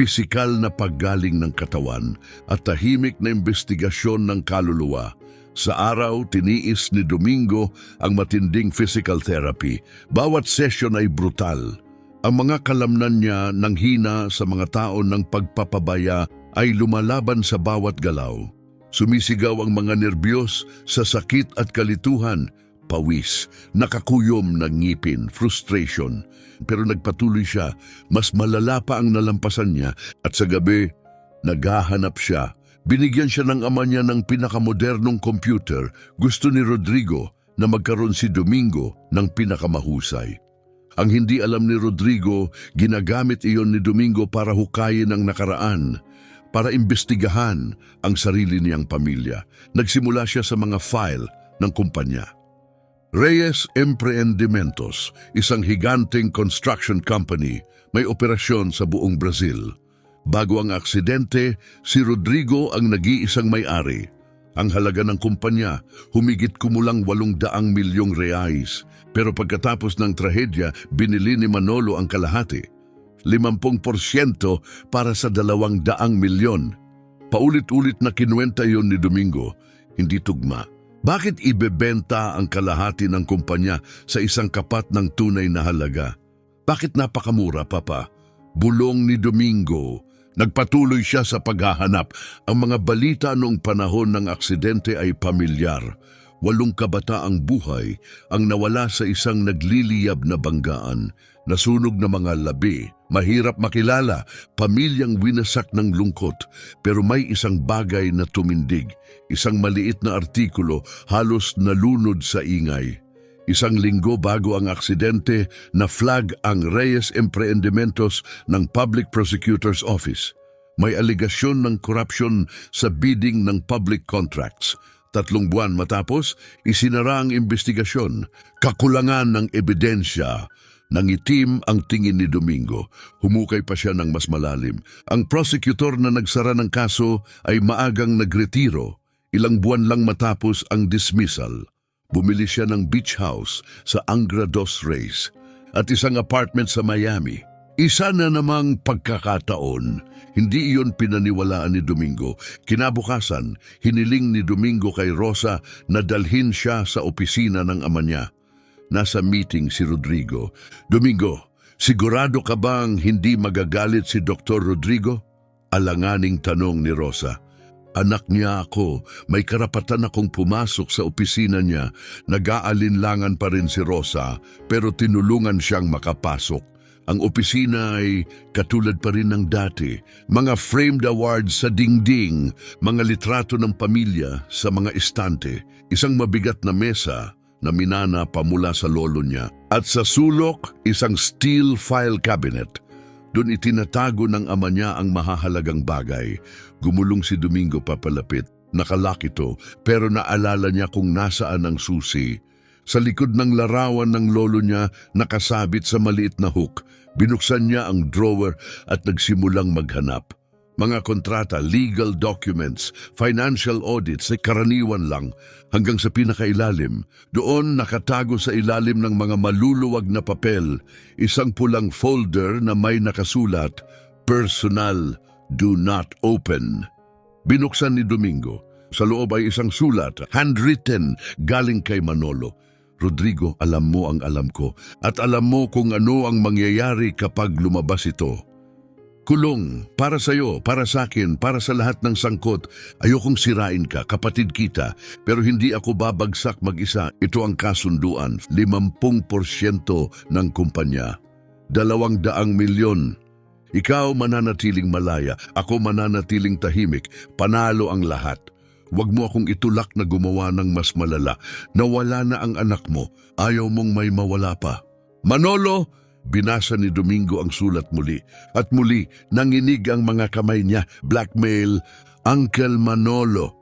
Pisikal na paggaling ng katawan at tahimik na investigasyon ng kaluluwa. Sa araw, tiniis ni Domingo ang matinding physical therapy. Bawat session ay brutal. Ang mga kalamnan niya ng hina sa mga tao ng pagpapabaya ay lumalaban sa bawat galaw. Sumisigaw ang mga nerbiyos sa sakit at kalituhan, pawis, nakakuyom ng ngipin, frustration. Pero nagpatuloy siya, mas malala pa ang nalampasan niya at sa gabi, naghahanap siya. Binigyan siya ng ama niya ng pinakamodernong computer. Gusto ni Rodrigo na magkaroon si Domingo ng pinakamahusay. Ang hindi alam ni Rodrigo, ginagamit iyon ni Domingo para hukayin ang nakaraan, para imbestigahan ang sarili niyang pamilya. Nagsimula siya sa mga file ng kumpanya. Reyes Empreendimentos, isang higanteng construction company, may operasyon sa buong Brazil. Bago ang aksidente, si Rodrigo ang nag-iisang may-ari. Ang halaga ng kumpanya, humigit kumulang 800 milyong reais. Pero pagkatapos ng trahedya, binili ni Manolo ang kalahati. 50% para sa 200 milyon. Paulit-ulit na kinuwenta yon ni Domingo, hindi tugma. Bakit ibebenta ang kalahati ng kumpanya sa isang kapat ng tunay na halaga? Bakit napakamura, Papa? Bulong ni Domingo. Nagpatuloy siya sa paghahanap. Ang mga balita noong panahon ng aksidente ay pamilyar. 8 kabataang buhay ang nawala sa isang nagliliyab na banggaan, nasunog na mga labi, Mahirap makilala, pamilyang winasak ng lungkot, pero may isang bagay na tumindig. Isang maliit na artikulo halos nalunod sa ingay. Isang linggo bago ang aksidente, na-flag ang Reyes Empreendimentos ng Public Prosecutor's Office. May aligasyon ng corruption sa bidding ng public contracts. 3 buwan matapos, isinara ang investigasyon. Kakulangan ng ebidensya. Nangitim ang tingin ni Domingo. Humukay pa siya ng mas malalim. Ang prosecutor na nagsara ng kaso ay maagang nagretiro. Ilang buwan lang matapos ang dismissal. Bumili siya ng beach house sa Angra dos Reis at isang apartment sa Miami. Isa na namang pagkakataon, hindi iyon pinaniwalaan ni Domingo. Kinabukasan, hiniling ni Domingo kay Rosa na dalhin siya sa opisina ng ama niya. Nasa meeting si Rodrigo. Domingo, sigurado ka bang hindi magagalit si Dr. Rodrigo? Alanganing tanong ni Rosa. Anak niya ako, may karapatan akong pumasok sa opisina niya. Nag-aalinlangan pa rin si Rosa, pero tinulungan siyang makapasok. Ang opisina ay katulad pa rin ng dati. Mga framed awards sa dingding, mga litrato ng pamilya sa mga estante, isang mabigat na mesa na minana pa mula sa lolo niya. At sa sulok, isang steel file cabinet. Doon itinatago ng ama niya ang mahahalagang bagay. Gumulong si Domingo papalapit. Nakalak ito, pero naalala niya kung nasaan ang susi. Sa likod ng larawan ng lolo niya, nakasabit sa maliit na hook. Binuksan niya ang drawer at nagsimulang maghanap. Mga kontrata, legal documents, financial audits ay karaniwan lang hanggang sa pinakailalim. Doon nakatago sa ilalim ng mga maluluwag na papel, isang pulang folder na may nakasulat, "Personal, do not open." Binuksan ni Domingo. Sa loob ay isang sulat, handwritten, galing kay Manolo. Rodrigo, alam mo ang alam ko at alam mo kung ano ang mangyayari kapag lumabas ito. Kulong, para sa'yo, para sa'kin, para sa lahat ng sangkot. Ayokong sirain ka, kapatid kita, pero hindi ako babagsak mag-isa. Ito ang kasunduan, 50% ng kumpanya. 200 milyon. Ikaw mananatiling malaya, ako mananatiling tahimik, panalo ang lahat. Huwag mo akong itulak na gumawa ng mas malala. Nawala na ang anak mo, ayaw mong may mawala pa. Manolo! Binasa ni Domingo ang sulat muli. At muli, nanginig ang mga kamay niya. Blackmail, Uncle Manolo.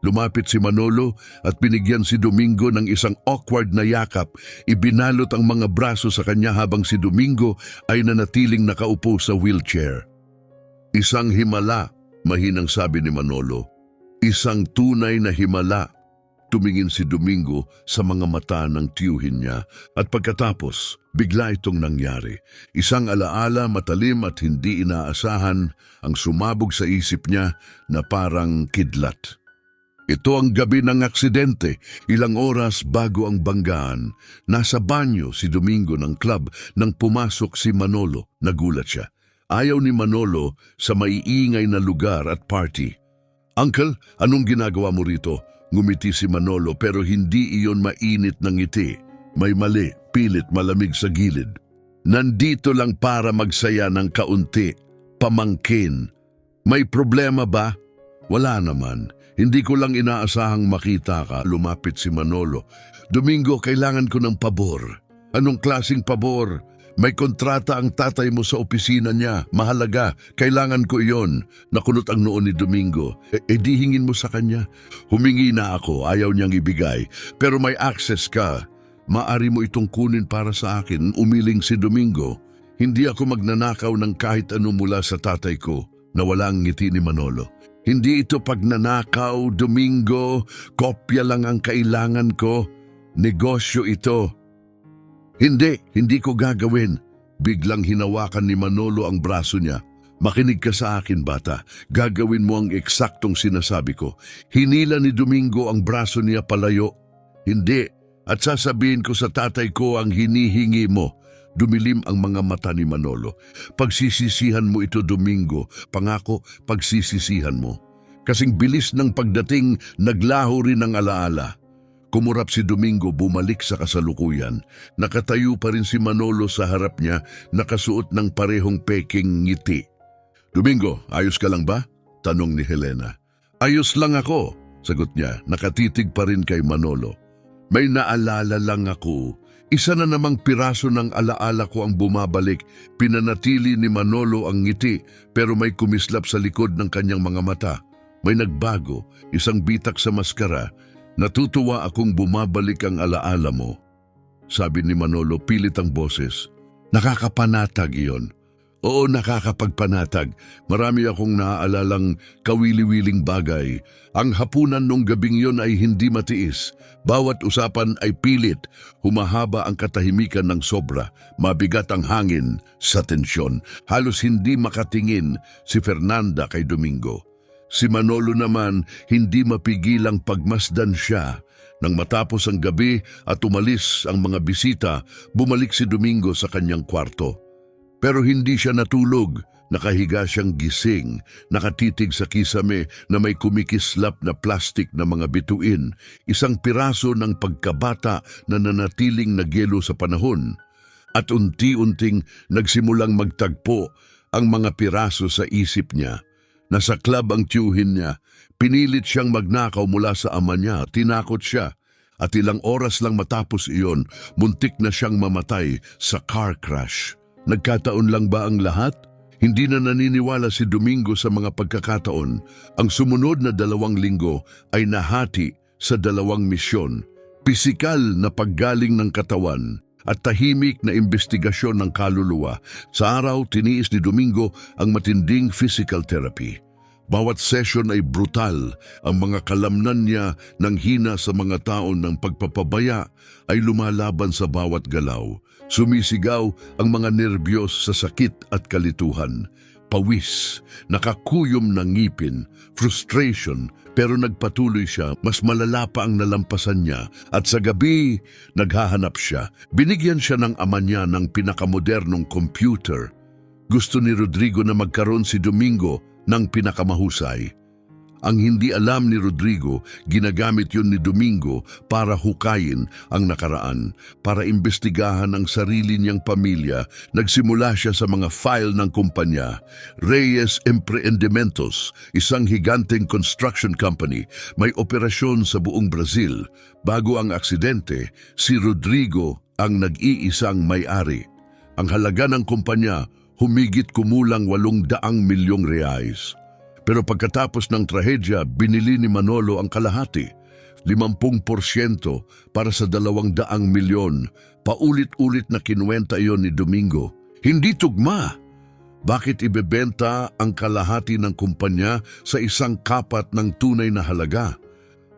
Lumapit si Manolo at binigyan si Domingo ng isang awkward na yakap. Ibinalot ang mga braso sa kanya habang si Domingo ay nanatiling nakaupo sa wheelchair. Isang himala, mahinang sabi ni Manolo. Isang tunay na himala. Tumingin si Domingo sa mga mata ng tiyuhin niya at pagkatapos, bigla itong nangyari. Isang alaala matalim at hindi inaasahan ang sumabog sa isip niya na parang kidlat. Ito ang gabi ng aksidente, ilang oras bago ang banggaan. Nasa banyo si Domingo ng club nang pumasok si Manolo. Nagulat siya. Ayaw ni Manolo sa maiingay na lugar at party. Uncle, anong ginagawa mo rito? Ngumiti si Manolo pero hindi iyon mainit ng ngiti. May mali, pilit malamig sa gilid. Nandito lang para magsaya ng kaunti. Pamangkin. May problema ba? Wala naman. Hindi ko lang inaasahang makita ka. Lumapit si Manolo. Domingo, kailangan ko ng pabor. Anong klaseng pabor? May kontrata ang tatay mo sa opisina niya. Mahalaga. Kailangan ko iyon. Nakunot ang noon ni Domingo. Di hingin mo sa kanya. Humingi na ako. Ayaw niyang ibigay. Pero may access ka. Maari mo itong kunin para sa akin. Umiling si Domingo. Hindi ako magnanakaw ng kahit ano mula sa tatay ko. Nawala ang ngiti ni Manolo. Hindi ito pagnanakaw, Domingo. Kopya lang ang kailangan ko. Negosyo ito. Hindi ko gagawin. Biglang hinawakan ni Manolo ang braso niya. Makinig ka sa akin, bata. Gagawin mo ang eksaktong sinasabi ko. Hinila ni Domingo ang braso niya palayo. Hindi. At sasabihin ko sa tatay ko ang hinihingi mo. Dumilim ang mga mata ni Manolo. Pagsisisihan mo ito, Domingo. Pangako, pagsisisihan mo. Kasing bilis ng pagdating, naglaho rin ang alaala. Kumurap si Domingo, bumalik sa kasalukuyan. Nakatayo pa rin si Manolo sa harap niya, nakasuot ng parehong peking ngiti. "Domingo, ayos ka lang ba?" tanong ni Helena. "Ayos lang ako," sagot niya, nakatitig pa rin kay Manolo. "May naalala lang ako. Isa na namang piraso ng alaala ko ang bumabalik." Pinanatili ni Manolo ang ngiti, pero may kumislap sa likod ng kanyang mga mata. May nagbago, isang bitak sa maskara. "Natutuwa akong bumabalik ang alaala mo," sabi ni Manolo, pilit ang boses. "Nakakapanatag iyon." "Oo, nakakapagpanatag. Marami akong naaalalang kawili-wiling bagay. Ang hapunan nung gabing yon ay hindi matiis. Bawat usapan ay pilit. Humahaba ang katahimikan ng sobra. Mabigat ang hangin sa tensyon. Halos hindi makatingin si Fernanda kay Domingo. Si Manolo naman, hindi mapigilang pagmasdan siya. Nang matapos ang gabi at umalis ang mga bisita, bumalik si Domingo sa kanyang kwarto. Pero hindi siya natulog. Nakahiga siyang gising, nakatitig sa kisame na may kumikislap na plastik na mga bituin, isang piraso ng pagkabata na nanatiling nagyelo sa panahon. At unti-unting nagsimulang magtagpo ang mga piraso sa isip niya. Nasa club ang tiyuhin niya, pinilit siyang magnakaw mula sa ama niya, tinakot siya. At ilang oras lang matapos iyon, muntik na siyang mamatay sa car crash. Nagkataon lang ba ang lahat? Hindi na naniniwala si Domingo sa mga pagkakataon. Ang sumunod na 2 linggo ay nahati sa 2 misyon. Pisikal na paggaling ng katawan at tahimik na investigasyon ng kaluluwa. Sa araw, tiniis ni Domingo ang matinding physical therapy. Bawat session ay brutal. Ang mga kalamnan niya ng hina sa mga taon ng pagpapabaya ay lumalaban sa bawat galaw. Sumisigaw ang mga nerbiyos sa sakit at kalituhan. Pawis, nakakuyom ng ngipin, frustration, pero nagpatuloy siya, mas malala pa ang nalampasan niya. At sa gabi, naghahanap siya. Binigyan siya ng ama niya ng pinakamodernong computer. Gusto ni Rodrigo na magkaroon si Domingo ng pinakamahusay. Ang hindi alam ni Rodrigo, ginagamit yun ni Domingo para hukayin ang nakaraan, para imbestigahan ang sarili niyang pamilya. Nagsimula siya sa mga file ng kumpanya. Reyes Empreendimentos, isang higanteng construction company, may operasyon sa buong Brazil. Bago ang aksidente, si Rodrigo ang nag-iisang may-ari. Ang halaga ng kumpanya, humigit kumulang 800 milyong reais. Pero pagkatapos ng trahedya, binili ni Manolo ang kalahati, 50% para sa 200 milyon. Paulit-ulit na kinuwenta iyon ni Domingo. Hindi tugma. Bakit ibebenta ang kalahati ng kumpanya sa isang kapat ng tunay na halaga?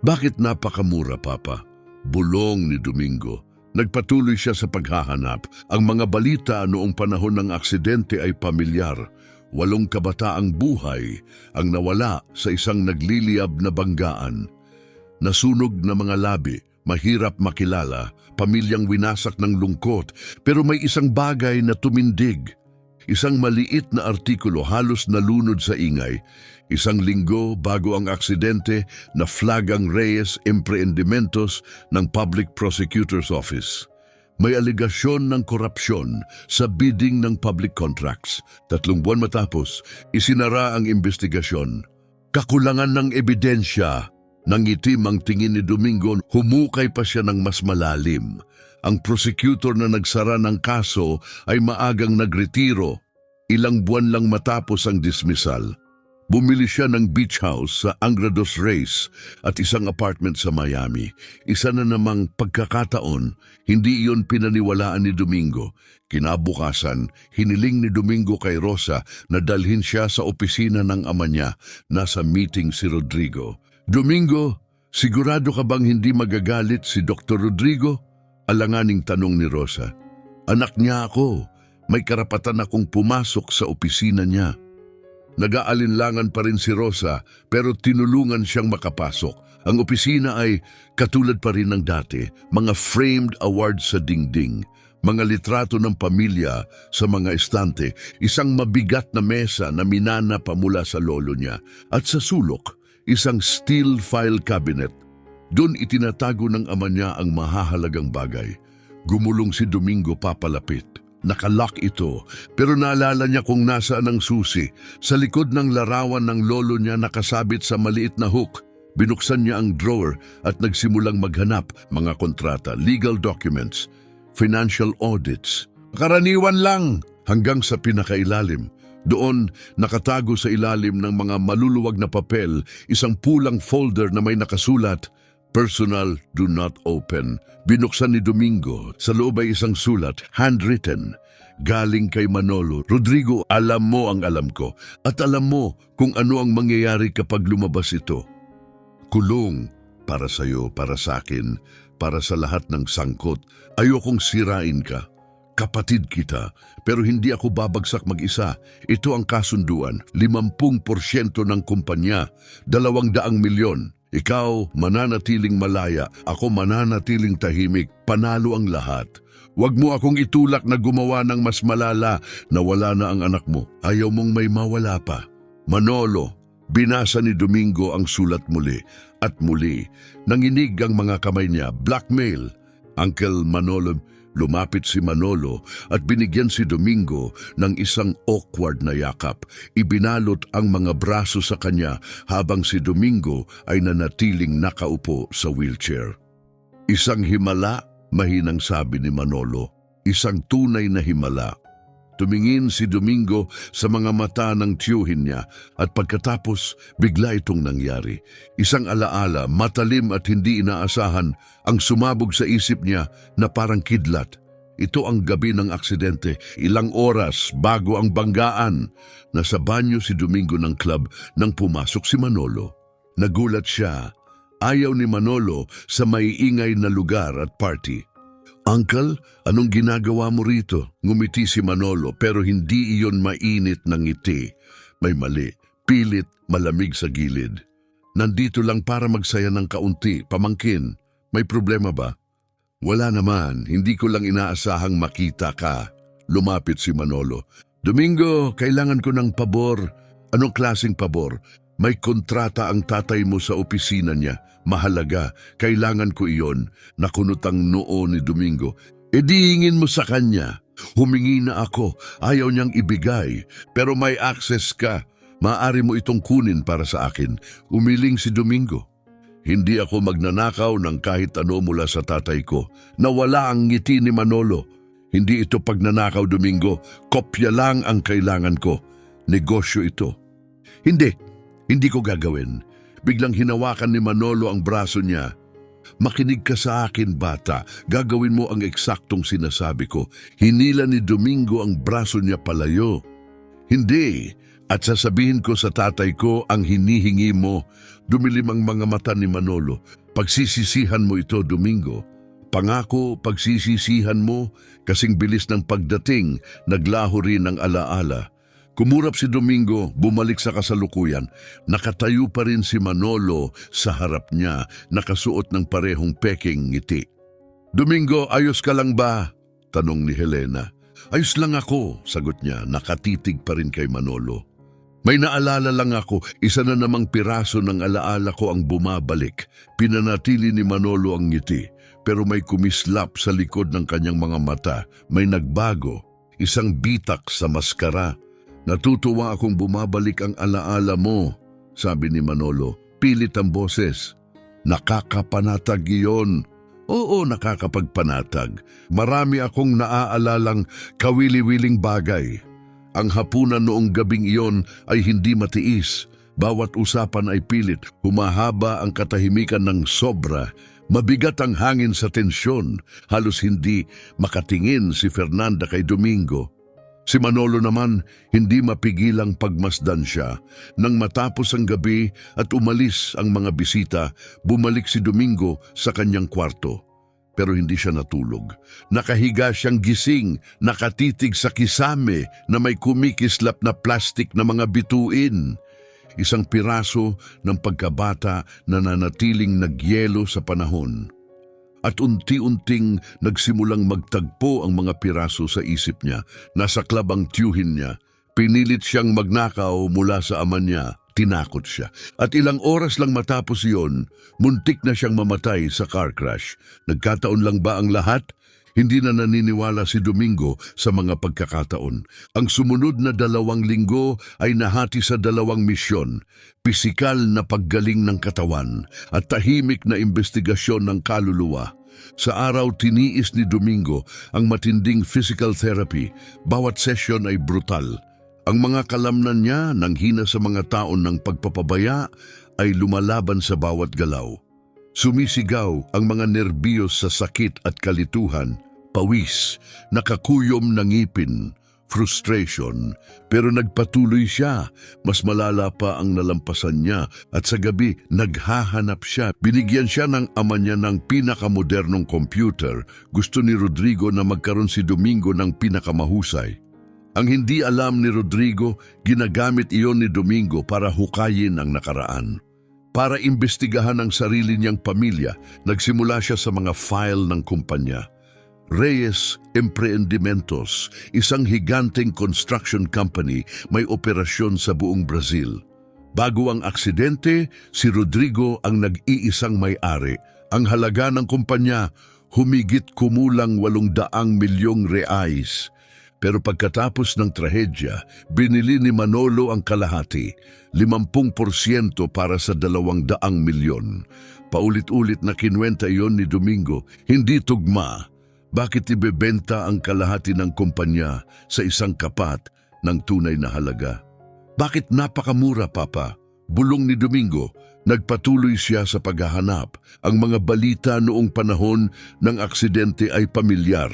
Bakit napakamura, Papa? Bulong ni Domingo. Nagpatuloy siya sa paghahanap. Ang mga balita noong panahon ng aksidente ay pamilyar. 8 kabataang buhay ang nawala sa isang nagliliyab na banggaan. Nasunog na mga labi, mahirap makilala, pamilyang winasak ng lungkot, pero may isang bagay na tumindig. Isang maliit na artikulo halos nalunod sa ingay. 1 linggo bago ang aksidente, na flag ang Reyes Empreendimentos ng Public Prosecutor's Office. May aligasyon ng korupsyon sa bidding ng public contracts. 3 buwan matapos, isinara ang investigasyon. Kakulangan ng ebidensya. Nangitim ang tingin ni Domingo, humukay pa siya ng mas malalim. Ang prosecutor na nagsara ng kaso ay maagang nagretiro. Ilang buwan lang matapos ang dismissal. Bumili siya ng beach house sa Angra dos Reis at isang apartment sa Miami. Isa na namang pagkakataon, hindi iyon pinaniwalaan ni Domingo. Kinabukasan, hiniling ni Domingo kay Rosa na dalhin siya sa opisina ng ama niya. Nasa meeting si Rodrigo. "Domingo, sigurado ka bang hindi magagalit si Dr. Rodrigo?" Alanganing tanong ni Rosa. "Anak niya ako. May karapatan akong pumasok sa opisina niya." Nag-aalinlangan pa rin si Rosa, pero tinulungan siyang makapasok. Ang opisina ay katulad pa rin ng dati, mga framed awards sa dingding, mga litrato ng pamilya sa mga estante, isang mabigat na mesa na minana pa mula sa lolo niya, at sa sulok, isang steel file cabinet. Doon itinatago ng ama niya ang mahahalagang bagay. Gumulong si Domingo papalapit. Nakalock ito, pero naalala niya kung nasaan ang susi. Sa likod ng larawan ng lolo niya nakasabit sa maliit na hook. Binuksan niya ang drawer at nagsimulang maghanap, mga kontrata, legal documents, financial audits. Karaniwan lang hanggang sa pinakailalim. Doon, nakatago sa ilalim ng mga maluluwag na papel, isang pulang folder na may nakasulat, "Personal, do not open." Binuksan ni Domingo. Sa loob ay isang sulat, handwritten. Galing kay Manolo. "Rodrigo, alam mo ang alam ko. At alam mo kung ano ang mangyayari kapag lumabas ito. Kulong para sa'yo, para sa akin, para sa lahat ng sangkot. Ayokong sirain ka. Kapatid kita, pero hindi ako babagsak mag-isa. Ito ang kasunduan, 50% ng kumpanya, 200 milyon. Ikaw mananatiling malaya, ako mananatiling tahimik, panalo ang lahat. Huwag mo akong itulak na gumawa ng mas malala na wala na ang anak mo. Ayaw mong may mawala pa. Manolo." Binasa ni Domingo ang sulat muli at muli. Nanginig ang mga kamay niya. Blackmail. Uncle Manolo. Lumapit si Manolo at binigyan si Domingo ng isang awkward na yakap. Ibinalot ang mga braso sa kanya habang si Domingo ay nanatiling nakaupo sa wheelchair. "Isang himala," mahinang sabi ni Manolo. "Isang tunay na himala." Tumingin si Domingo sa mga mata ng tiyuhin niya at pagkatapos bigla itong nangyari. Isang alaala, matalim at hindi inaasahan, ang sumabog sa isip niya na parang kidlat. Ito ang gabi ng aksidente, ilang oras bago ang banggaan. Nasa banyo si Domingo ng club nang pumasok si Manolo. Nagulat siya. Ayaw ni Manolo sa maiingay na lugar at party. "Uncle, anong ginagawa mo rito?" Ngumiti si Manolo pero hindi iyon mainit na ngiti. May mali, pilit, malamig sa gilid. "Nandito lang para magsaya ng kaunti, pamangkin. May problema ba?" "Wala naman, hindi ko lang inaasahang makita ka." Lumapit si Manolo. "Domingo, kailangan ko ng pabor." "Anong klaseng pabor?" "May kontrata ang tatay mo sa opisina niya. Mahalaga, kailangan ko iyon." Nakunot ang noo ni Domingo. "E di hingin mo sa kanya." "Humingi na ako, ayaw niyang ibigay. Pero may access ka. Maaari mo itong kunin para sa akin." Umiling si Domingo. "Hindi ako magnanakaw ng kahit ano mula sa tatay ko." Nawala ang ngiti ni Manolo. "Hindi ito pagnanakaw, Domingo. Kopya lang ang kailangan ko. Negosyo ito." Hindi ko gagawin." Biglang hinawakan ni Manolo ang braso niya. "Makinig ka sa akin, bata. Gagawin mo ang eksaktong sinasabi ko." Hinila ni Domingo ang braso niya palayo. "Hindi. At sasabihin ko sa tatay ko ang hinihingi mo." Dumilim ang mga mata ni Manolo. "Pagsisisihan mo ito, Domingo. Pangako, pagsisisihan mo." Kasing bilis ng pagdating, naglaho rin ang alaala. Kumurap si Domingo, bumalik sa kasalukuyan. Nakatayo pa rin si Manolo sa harap niya, nakasuot ng parehong peking ngiti. "Domingo, ayos ka lang ba?" tanong ni Helena. "Ayos lang ako," sagot niya, nakatitig pa rin kay Manolo. "May naalala lang ako, isa na namang piraso ng alaala ko ang bumabalik." Pinanatili ni Manolo ang ngiti, pero may kumislap sa likod ng kanyang mga mata. May nagbago, isang bitak sa maskara. "Natutuwa akong bumabalik ang alaala mo," sabi ni Manolo. Pilit ang boses. "Nakakapanatag iyon." "Oo, nakakapagpanatag. Marami akong naaalalang kawili-wiling bagay. Ang hapunan noong gabing iyon ay hindi matiis. Bawat usapan ay pilit. Humahaba ang katahimikan ng sobra. Mabigat ang hangin sa tensyon. Halos hindi makatingin si Fernanda kay Domingo. Si Manolo naman, hindi mapigilang pagmasdan siya. Nang matapos ang gabi at umalis ang mga bisita, bumalik si Domingo sa kanyang kwarto. Pero hindi siya natulog. Nakahiga siyang gising, nakatitig sa kisame na may kumikislap na plastik na mga bituin. Isang piraso ng pagkabata na nanatiling nagyelo sa panahon. At unti-unting nagsimulang magtagpo ang mga piraso sa isip niya. Nasa klab ang tiyuhin niya. Pinilit siyang magnakaw mula sa ama niya. Tinakot siya. At ilang oras lang matapos iyon, muntik na siyang mamatay sa car crash. Nagkataon lang ba ang lahat? Hindi na naniniwala si Domingo sa mga pagkakataon. Ang sumunod na 2 linggo ay nahati sa 2 misyon. Pisikal na paggaling ng katawan at tahimik na investigasyon ng kaluluwa. Sa araw tiniis ni Domingo ang matinding physical therapy. Bawat session ay brutal. Ang mga kalamnan niya nang hina sa mga taon ng pagpapabaya ay lumalaban sa bawat galaw. Sumisigaw ang mga nerbiyos sa sakit at kalituhan, pawis, nakakuyom ng ngipin, frustration. Pero nagpatuloy siya, mas malala pa ang nalampasan niya at sa gabi naghahanap siya. Binigyan siya ng ama niya ng pinakamodernong computer. Gusto ni Rodrigo na magkaroon si Domingo ng pinakamahusay. Ang hindi alam ni Rodrigo, ginagamit iyon ni Domingo para hukayin ang nakaraan. Para imbestigahan ang sarili niyang pamilya, nagsimula siya sa mga file ng kumpanya. Reyes Empreendimentos, isang higanteng construction company, may operasyon sa buong Brazil. Bago ang aksidente, si Rodrigo ang nag-iisang may-ari. Ang halaga ng kumpanya, humigit kumulang 800 milyong reais. Pero pagkatapos ng trahedya, binili ni Manolo ang kalahati, 50% para sa 200 milyon. Paulit-ulit na kinuwenta iyon ni Domingo, hindi tugma. Bakit ibebenta ang kalahati ng kumpanya sa isang kapat ng tunay na halaga? Bakit napakamura, Papa? Bulong ni Domingo. Nagpatuloy siya sa paghahanap. Ang mga balita noong panahon ng aksidente ay pamilyar.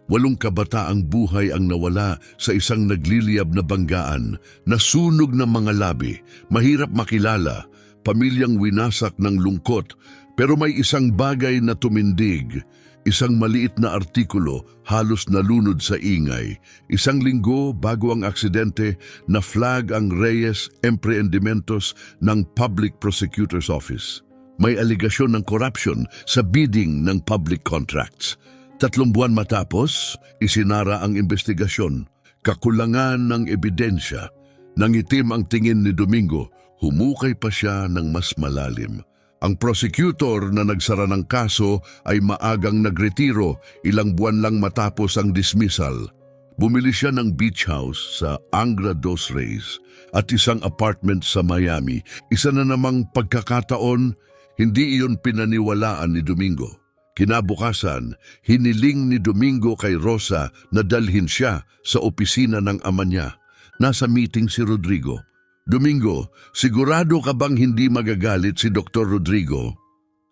8 kabataang buhay ang nawala sa isang nagliliyab na banggaan, nasunog ng mga labi, mahirap makilala, pamilyang winasak ng lungkot, pero may isang bagay na tumindig, isang maliit na artikulo halos nalunod sa ingay. 1 linggo bago ang aksidente, na-flag ang Reyes Empreendimentos ng Public Prosecutor's Office. May aligasyon ng corruption sa bidding ng public contracts. 3 buwan matapos, isinara ang investigasyon. Kakulangan ng ebidensya. Nangitim ang tingin ni Domingo, humukay pa siya ng mas malalim. Ang prosecutor na nagsara ng kaso ay maagang nagretiro, ilang buwan lang matapos ang dismissal. Bumili siya ng beach house sa Angra dos Reis at isang apartment sa Miami. Isa na namang pagkakataon, hindi iyon pinaniwalaan ni Domingo. Kinabukasan, hiniling ni Domingo kay Rosa na dalhin siya sa opisina ng ama niya. Nasa meeting si Rodrigo. Domingo, sigurado ka bang hindi magagalit si Dr. Rodrigo?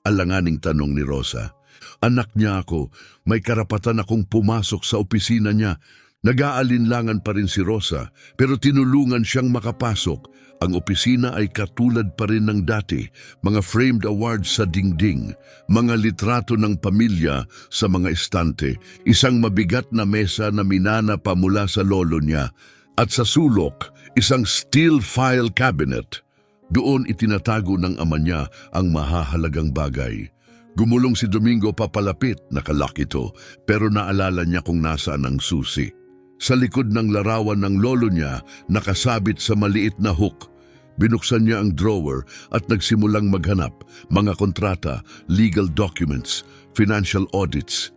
Alanganing tanong ni Rosa. Anak niya ako, may karapatan akong pumasok sa opisina niya. Nag-aalinlangan pa rin si Rosa, pero tinulungan siyang makapasok. Ang opisina ay katulad pa rin ng dati, mga framed awards sa dingding, mga litrato ng pamilya sa mga estante, isang mabigat na mesa na minana pa mula sa lolo niya, at sa sulok, isang steel file cabinet. Doon itinatago ng ama niya ang mahahalagang bagay. Gumulong si Domingo papalapit, nakalak ito, pero naalala niya kung nasaan ang susi. Sa likod ng larawan ng lolo niya, nakasabit sa maliit na hook. Binuksan niya ang drawer at nagsimulang maghanap, mga kontrata, legal documents, financial audits.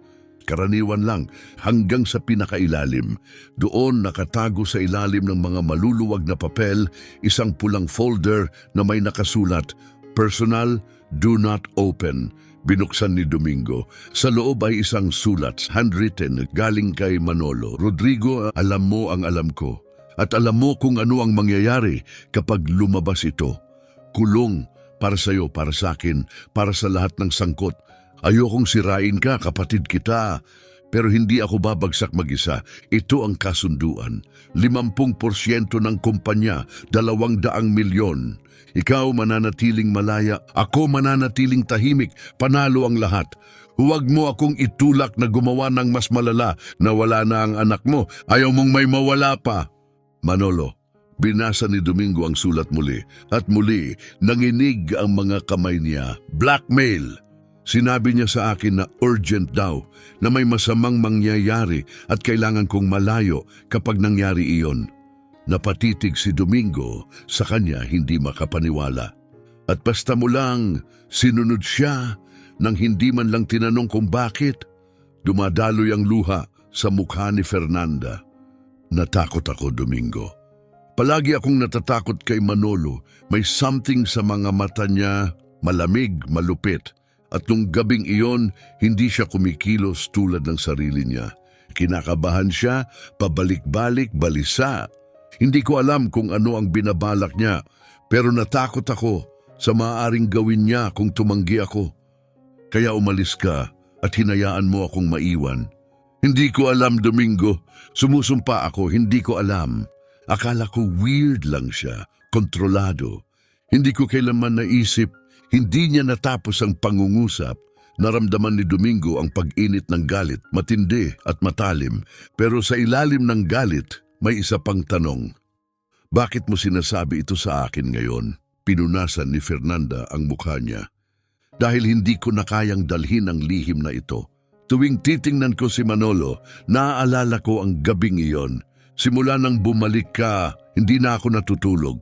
Karaniwan lang hanggang sa pinakailalim. Doon nakatago sa ilalim ng mga maluluwag na papel, isang pulang folder na may nakasulat, Personal, do not open. Binuksan ni Domingo. Sa loob ay isang sulat, handwritten, galing kay Manolo. Rodrigo, alam mo ang alam ko. At alam mo kung ano ang mangyayari kapag lumabas ito. Kulong, para sa'yo, para sa akin, para sa lahat ng sangkot. Ayokong sirain ka, kapatid kita. Pero hindi ako babagsak mag-isa. Ito ang kasunduan. 50% ng kumpanya, 200 milyon. Ikaw mananatiling malaya, ako mananatiling tahimik, panalo ang lahat. Huwag mo akong itulak na gumawa ng mas malala na wala na ang anak mo. Ayaw mong may mawala pa. Manolo, binasa ni Domingo ang sulat muli at muli nanginig ang mga kamay niya. Blackmail! Sinabi niya sa akin na urgent daw, na may masamang mangyayari at kailangan kong malayo kapag nangyari iyon. Napatitig si Domingo, sa kanya hindi makapaniwala. At basta mo lang, sinunod siya nang hindi man lang tinanong kung bakit. Dumadaloy ang luha sa mukha ni Fernanda. Natakot ako, Domingo. Palagi akong natatakot kay Manolo. May something sa mga mata niya, malamig, malupit. At nung gabing iyon, hindi siya kumikilos tulad ng sarili niya. Kinakabahan siya, pabalik-balik, balisa. Hindi ko alam kung ano ang binabalak niya, pero natakot ako sa maaaring gawin niya kung tumanggi ako. Kaya umalis ka at hinayaan mo akong maiwan. Hindi ko alam, Domingo. Sumusumpa ako, hindi ko alam. Akala ko weird lang siya, kontrolado. Hindi ko kailanman naisip, hindi niya natapos ang pangungusap. Naramdaman ni Domingo ang pag-init ng galit, matindi at matalim. Pero sa ilalim ng galit, may isa pang tanong. Bakit mo sinasabi ito sa akin ngayon? Pinunasan ni Fernanda ang mukha niya. Dahil hindi ko na kayang dalhin ang lihim na ito. Tuwing titingnan ko si Manolo, naaalala ko ang gabing iyon. Simula nang bumalik ka, hindi na ako natutulog.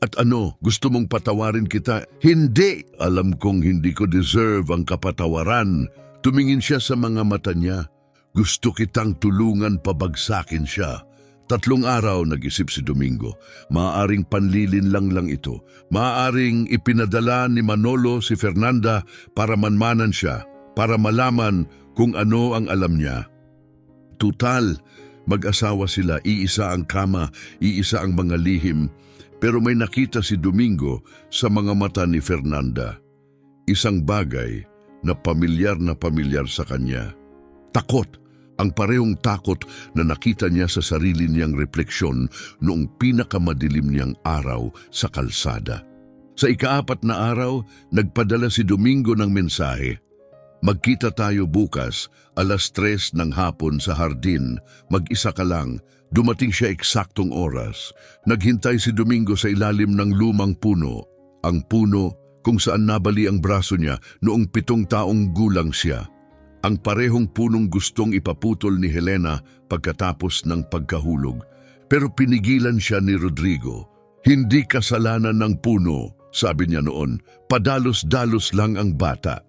At ano, gusto mong patawarin kita? Hindi! Alam kong hindi ko deserve ang kapatawaran. Tumingin siya sa mga mata niya. Gusto kitang tulungan pabagsakin siya. 3 araw nag-isip si Domingo. Maaaring panlilin lang ito. Maaaring ipinadala ni Manolo si Fernanda para manmanan siya, para malaman kung ano ang alam niya. Tutal, mag-asawa sila, iisa ang kama, iisa ang mga lihim. Pero may nakita si Domingo sa mga mata ni Fernanda. Isang bagay na pamilyar sa kanya. Takot. Ang parehong takot na nakita niya sa sarili niyang refleksyon noong pinakamadilim niyang araw sa kalsada. Sa ika-4 na araw, nagpadala si Domingo ng mensahe. Magkita tayo bukas, 3:00 ng hapon sa hardin, mag-isa ka lang. Dumating siya eksaktong oras. Naghintay si Domingo sa ilalim ng lumang puno. Ang puno kung saan nabali ang braso niya noong 7 taong gulang siya. Ang parehong punong gustong ipaputol ni Helena pagkatapos ng pagkahulog. Pero pinigilan siya ni Rodrigo. Hindi kasalanan ng puno, sabi niya noon. Padalos-dalos lang ang bata.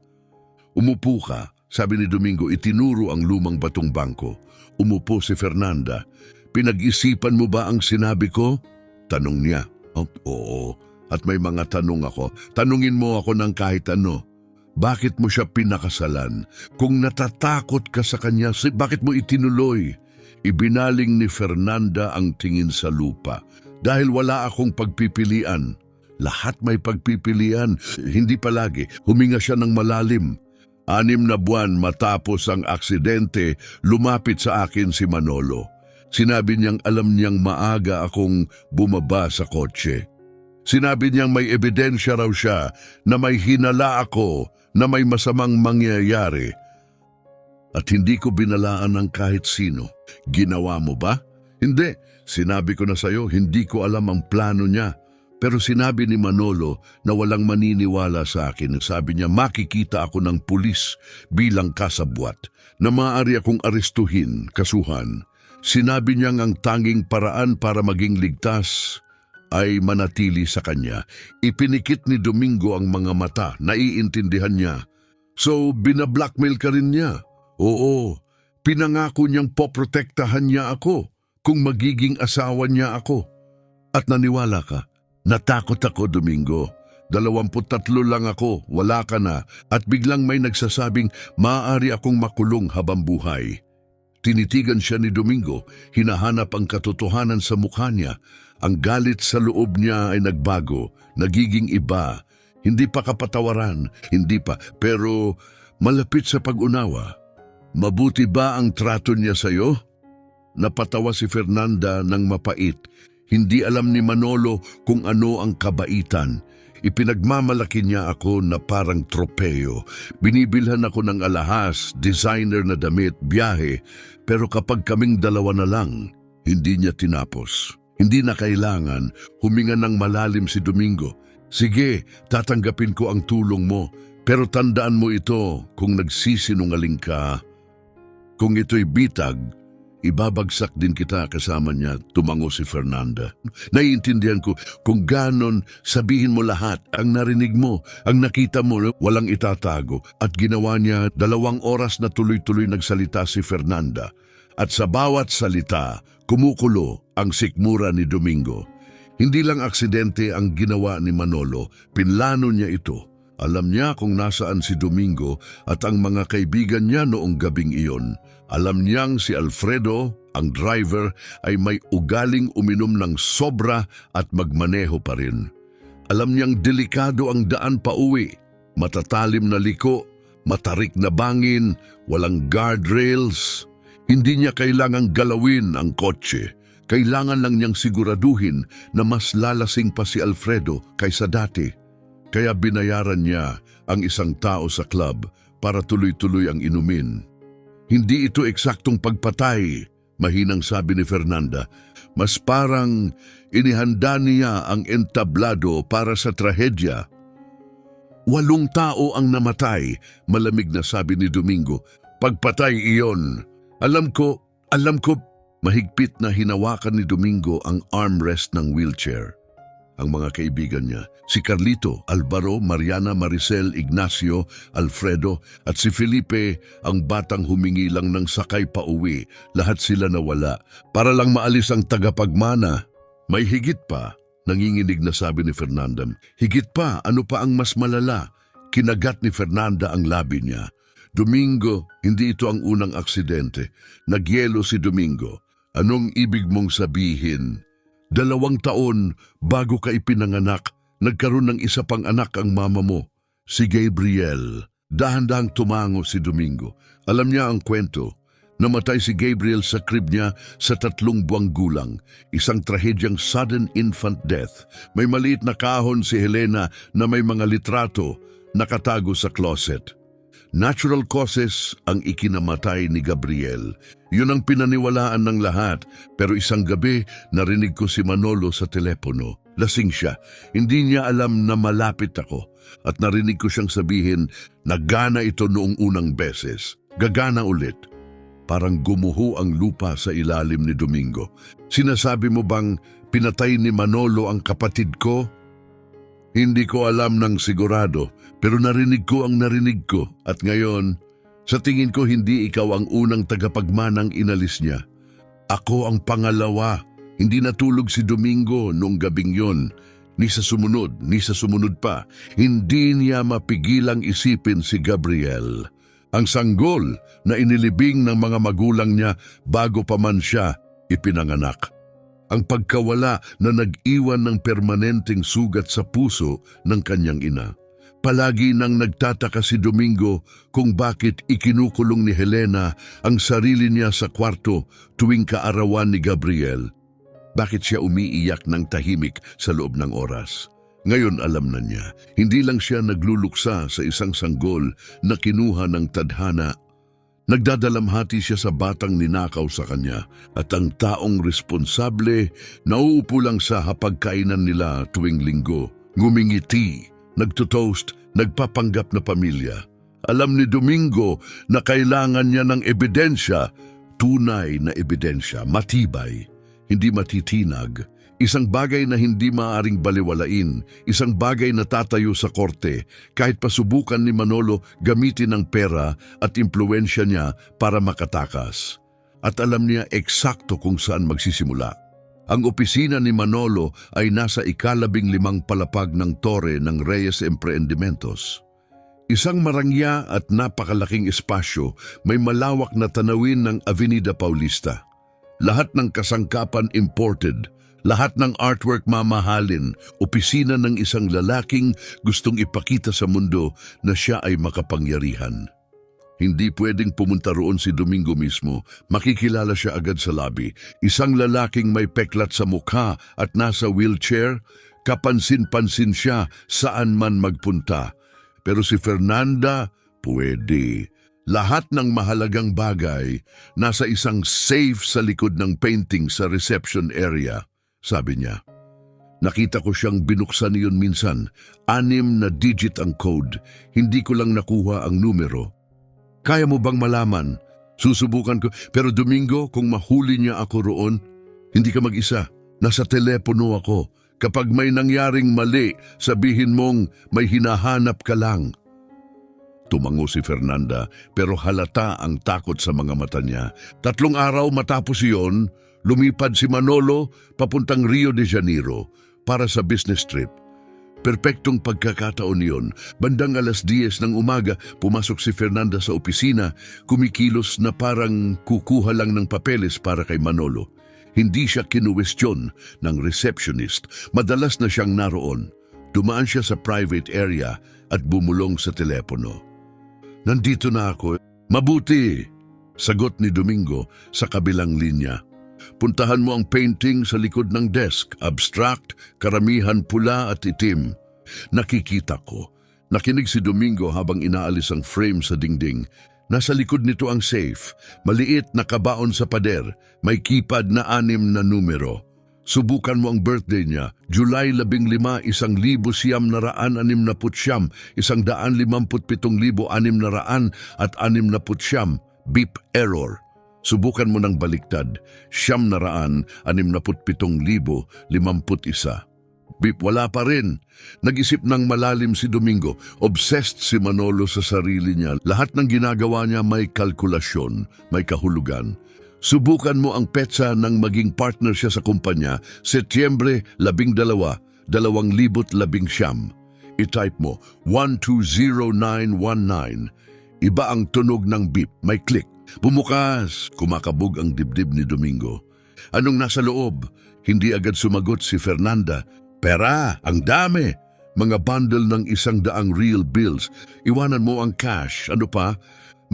Umupo ka, sabi ni Domingo, itinuro ang lumang batong bangko. Umupo si Fernanda. Pinag-isipan mo ba ang sinabi ko? Tanong niya. Oh, oo, at may mga tanong ako. Tanungin mo ako ng kahit ano. Bakit mo siya pinakasalan? Kung natatakot ka sa kanya, bakit mo itinuloy? Ibinaling ni Fernanda ang tingin sa lupa. Dahil wala akong pagpipilian. Lahat may pagpipilian, hindi palagi. Huminga siya ng malalim. 6 na buwan matapos ang aksidente, lumapit sa akin si Manolo. Sinabi niyang alam niyang maaga akong bumaba sa kotse. Sinabi niyang may ebidensya raw siya na may hinala ako na may masamang mangyayari. At hindi ko binalaan ng kahit sino. Ginawa mo ba? Hindi. Sinabi ko na sa'yo, hindi ko alam ang plano niya. Pero sinabi ni Manolo na walang maniniwala sa akin. Sabi niya, makikita ako ng pulis bilang kasabwat na maaari akong arestuhin, kasuhan. Sinabi niyang ang tanging paraan para maging ligtas ay manatili sa kanya. Ipinikit ni Domingo ang mga mata, naiintindihan niya. So, binablackmail ka rin niya? Oo, pinangako niyang poprotektahan niya ako kung magiging asawa niya ako. At naniwala ka? Natakot ako, Domingo. 23 lang ako, wala ka na, at biglang may nagsasabing maaari akong makulong habang buhay. Tinitigan siya ni Domingo, hinahanap ang katotohanan sa mukha niya. Ang galit sa loob niya ay nagbago, nagiging iba. Hindi pa kapatawaran, hindi pa, pero malapit sa pag-unawa. Mabuti ba ang trato niya sa'yo? Napatawa si Fernanda ng mapait. Hindi alam ni Manolo kung ano ang kabaitan. Ipinagmamalaki niya ako na parang tropeyo. Binibilhan ako ng alahas, designer na damit, biyahe. Pero kapag kaming dalawa na lang, hindi niya tinapos. Hindi na kailangan, huminga ng malalim si Domingo. Sige, tatanggapin ko ang tulong mo. Pero tandaan mo ito, kung nagsisinungaling ka, kung ito'y bitag, ibabagsak din kita kasama niya, tumango si Fernanda. Naiintindihan ko kung ganon sabihin mo lahat, ang narinig mo, ang nakita mo, walang itatago. At ginawa niya 2 oras na tuloy-tuloy nagsalita si Fernanda. At sa bawat salita, kumukulo ang sikmura ni Domingo. Hindi lang aksidente ang ginawa ni Manolo, pinlano niya ito. Alam niya kung nasaan si Domingo at ang mga kaibigan niya noong gabing iyon. Alam niyang si Alfredo, ang driver, ay may ugaling uminom ng sobra at magmaneho pa rin. Alam niyang delikado ang daan pa uwi, matatalim na liko, matarik na bangin, walang guardrails. Hindi niya kailangang galawin ang kotse. Kailangan lang niyang siguraduhin na mas lalasing pa si Alfredo kaysa dati. Kaya binayaran niya ang isang tao sa club para tuloy-tuloy ang inumin. Hindi ito eksaktong pagpatay, mahinang sabi ni Fernanda. Mas parang inihanda niya ang entablado para sa trahedya. 8 tao ang namatay, malamig na sabi ni Domingo. Pagpatay iyon. Alam ko, mahigpit na hinawakan ni Domingo ang armrest ng wheelchair. Ang mga kaibigan niya, si Carlito, Alvaro, Mariana, Maricel, Ignacio, Alfredo at si Felipe, ang batang humingi lang ng sakay pa uwi, lahat sila nawala para lang maalis ang tagapagmana. May higit pa, nanginginig na sabi ni Fernanda. Higit pa, ano pa ang mas malala? Kinagat ni Fernanda ang labi niya. Domingo, hindi ito ang unang aksidente. Nagyelo si Domingo. Anong ibig mong sabihin? 2 taon bago ka ipinanganak, nagkaroon ng isa pang anak ang mama mo, si Gabriel. Dahan-dahang tumango si Domingo. Alam niya ang kwento. Namatay si Gabriel sa crib niya sa 3 buwang gulang. Isang trahedyang sudden infant death. May maliit na kahon si Helena na may mga litrato nakatago sa closet. Natural causes ang ikinamatay ni Gabriel. Yun ang pinaniwalaan ng lahat. Pero isang gabi, narinig ko si Manolo sa telepono. Lasing siya. Hindi niya alam na malapit ako. At narinig ko siyang sabihin, nagana ito noong unang beses. Gagana ulit. Parang gumuho ang lupa sa ilalim ni Domingo. Sinasabi mo bang pinatay ni Manolo ang kapatid ko? Hindi ko alam ng sigurado, pero narinig ko ang narinig ko. At ngayon, sa tingin ko hindi ikaw ang unang tagapagmanang inalis niya. Ako ang pangalawa. Hindi natulog si Domingo noong gabing yon. Ni sa sumunod pa. Hindi niya mapigilang isipin si Gabriel. Ang sanggol na inilibing ng mga magulang niya bago pa man siya ipinanganak. Ang pagkawala na nag-iwan ng permanenteng sugat sa puso ng kanyang ina. Palagi nang nagtataka si Domingo kung bakit ikinukulong ni Helena ang sarili niya sa kwarto tuwing kaarawan ni Gabriel. Bakit siya umiiyak ng tahimik sa loob ng oras? Ngayon alam na niya, hindi lang siya nagluluksa sa isang sanggol na kinuha ng tadhana. Nagdadalamhati siya sa batang ninakaw sa kanya at ang taong responsable nauupo lang sa hapagkainan nila tuwing linggo. Ngumingiti, nagtutoast, nagpapanggap na pamilya. Alam ni Domingo na kailangan niya ng ebidensya, tunay na ebidensya, matibay, hindi matitinag. Isang bagay na hindi maaaring baliwalain, isang bagay na tatayo sa korte kahit pasubukan ni Manolo gamitin ang pera at impluensya niya para makatakas. At alam niya eksakto kung saan magsisimula. Ang opisina ni Manolo ay nasa 15 palapag ng tore ng Reyes Empreendimentos. Isang marangya at napakalaking espasyo, may malawak na tanawin ng Avenida Paulista. Lahat ng kasangkapan imported. Lahat ng artwork mamahalin, opisina ng isang lalaking gustong ipakita sa mundo na siya ay makapangyarihan. Hindi pwedeng pumunta roon si Domingo mismo, makikilala siya agad sa lobby. Isang lalaking may peklat sa mukha at nasa wheelchair, kapansin-pansin siya saan man magpunta. Pero si Fernanda, pwede. Lahat ng mahalagang bagay nasa isang safe sa likod ng painting sa reception area. Sabi niya, nakita ko siyang binuksan niyon minsan. 6 na digit ang code, hindi ko lang nakuha ang numero. Kaya mo bang malaman? Susubukan ko. Pero Domingo, kung mahuli niya ako roon, hindi ka mag-isa. Nasa telepono ako. Kapag may nangyaring mali, sabihin mong may hinahanap ka lang. Tumango si Fernanda pero halata ang takot sa mga mata niya. 3 araw matapos iyon, lumipad si Manolo papuntang Rio de Janeiro para sa business trip. Perpektong pagkakataon iyon. Bandang 10:00 ng umaga, pumasok si Fernanda sa opisina, kumikilos na parang kukuha lang ng papeles para kay Manolo. Hindi siya kinuwestiyon ng receptionist. Madalas na siyang naroon. Dumaan siya sa private area at bumulong sa telepono. Nandito na ako. Mabuti, sagot ni Domingo sa kabilang linya. Puntahan mo ang painting sa likod ng desk. Abstract, karamihan pula at itim. Nakikita ko. Nakinig si Domingo habang inaalis ang frame sa dingding. Nasa likod nito ang safe. Maliit na kabaon sa pader. May keypad na 6 na numero. Subukan mo ang birthday niya, July 15, 1969, 157,600 beep error. Subukan mo ng baliktad, 967,051. Beep, wala pa rin. Nag-isip ng malalim si Domingo. Obsessed si Manolo sa sarili niya. Lahat ng ginagawa niya may kalkulasyon, may kahulugan. Subukan mo ang petsa ng maging partner siya sa kumpanya, Setyembre 12, 2019. I-type mo, 120919. Iba ang tunog ng beep, may click. Bumukas, kumakabog ang dibdib ni Domingo. Anong nasa loob? Hindi agad sumagot si Fernanda. Pera, ang dami. Mga bundle ng 100 real bills. Iwanan mo ang cash. Ano pa?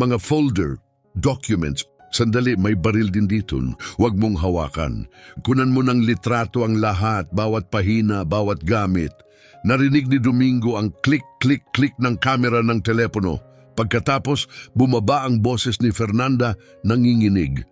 Mga folder, documents. Sandali, may baril din dito. Huwag mong hawakan. Kunan mo ng litrato ang lahat, bawat pahina, bawat gamit. Narinig ni Domingo ang click-click-click ng kamera ng telepono. Pagkatapos, bumaba ang boses ni Fernanda, nanginginig.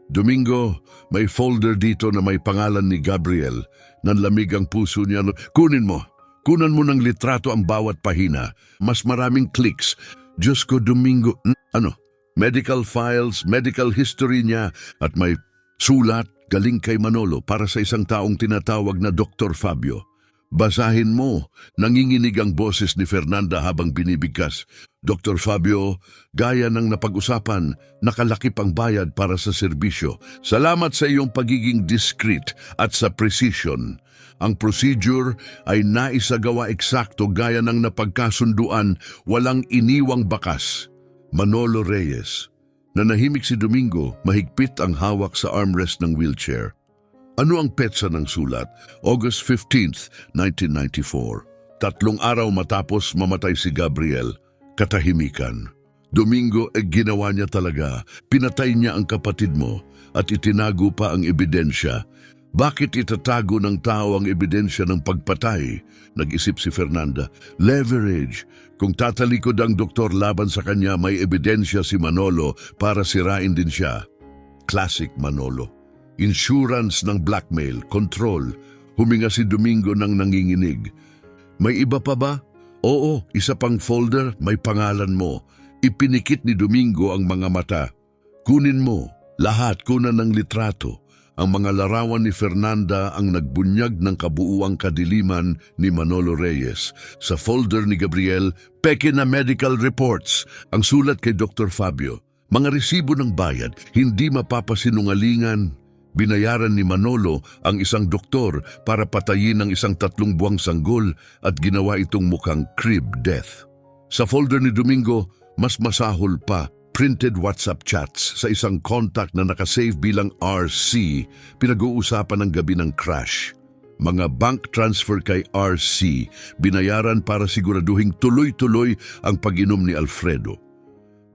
Domingo, may folder dito na may pangalan ni Gabriel. Nanlamig ang puso niya. Kunin mo. Kunan mo ng litrato ang bawat pahina. Mas maraming clicks. Diyos ko, Domingo. Ano? Medical files, medical history niya at may sulat galing kay Manolo para sa isang taong tinatawag na Dr. Fabio. Basahin mo, nanginginig ang boses ni Fernanda habang binibigkas. Dr. Fabio, gaya ng napag-usapan, nakalakip ang bayad para sa serbisyo. Salamat sa iyong pagiging discreet at sa precision. Ang procedure ay naisagawa eksakto gaya ng napagkasunduan, walang iniwang bakas. Manolo Reyes. Nanahimik si Domingo, mahigpit ang hawak sa armrest ng wheelchair. Ano ang petsa ng sulat? August 15, 1994. 3 araw matapos mamatay si Gabriel. Katahimikan. Domingo, ginawa niya talaga. Pinatay niya ang kapatid mo at itinago pa ang ebidensya. Bakit itatago ng tao ang ebidensya ng pagpatay? Nag-isip si Fernanda. Leverage. Kung tatalikod ang doktor laban sa kanya, may ebidensya si Manolo para sirain din siya. Classic Manolo. Insurance ng blackmail, control. Huminga si Domingo ng nanginginig. May iba pa ba? Oo, isa pang folder, may pangalan mo. Ipinikit ni Domingo ang mga mata. Kunin mo, lahat kunan ng litrato. Ang mga larawan ni Fernanda ang nagbunyag ng kabuuang kadiliman ni Manolo Reyes. Sa folder ni Gabriel, peke na medical reports. Ang sulat kay Dr. Fabio. Mga resibo ng bayad, hindi mapapasinungalingan. Binayaran ni Manolo ang isang doktor para patayin ang isang 3 buwang sanggol at ginawa itong mukhang crib death. Sa folder ni Domingo, mas masahol pa. Printed WhatsApp chats sa isang contact na nakasave bilang RC, pinag-uusapan ng gabi ng crash. Mga bank transfer kay RC, binayaran para siguraduhing tuloy-tuloy ang pag-inom ni Alfredo.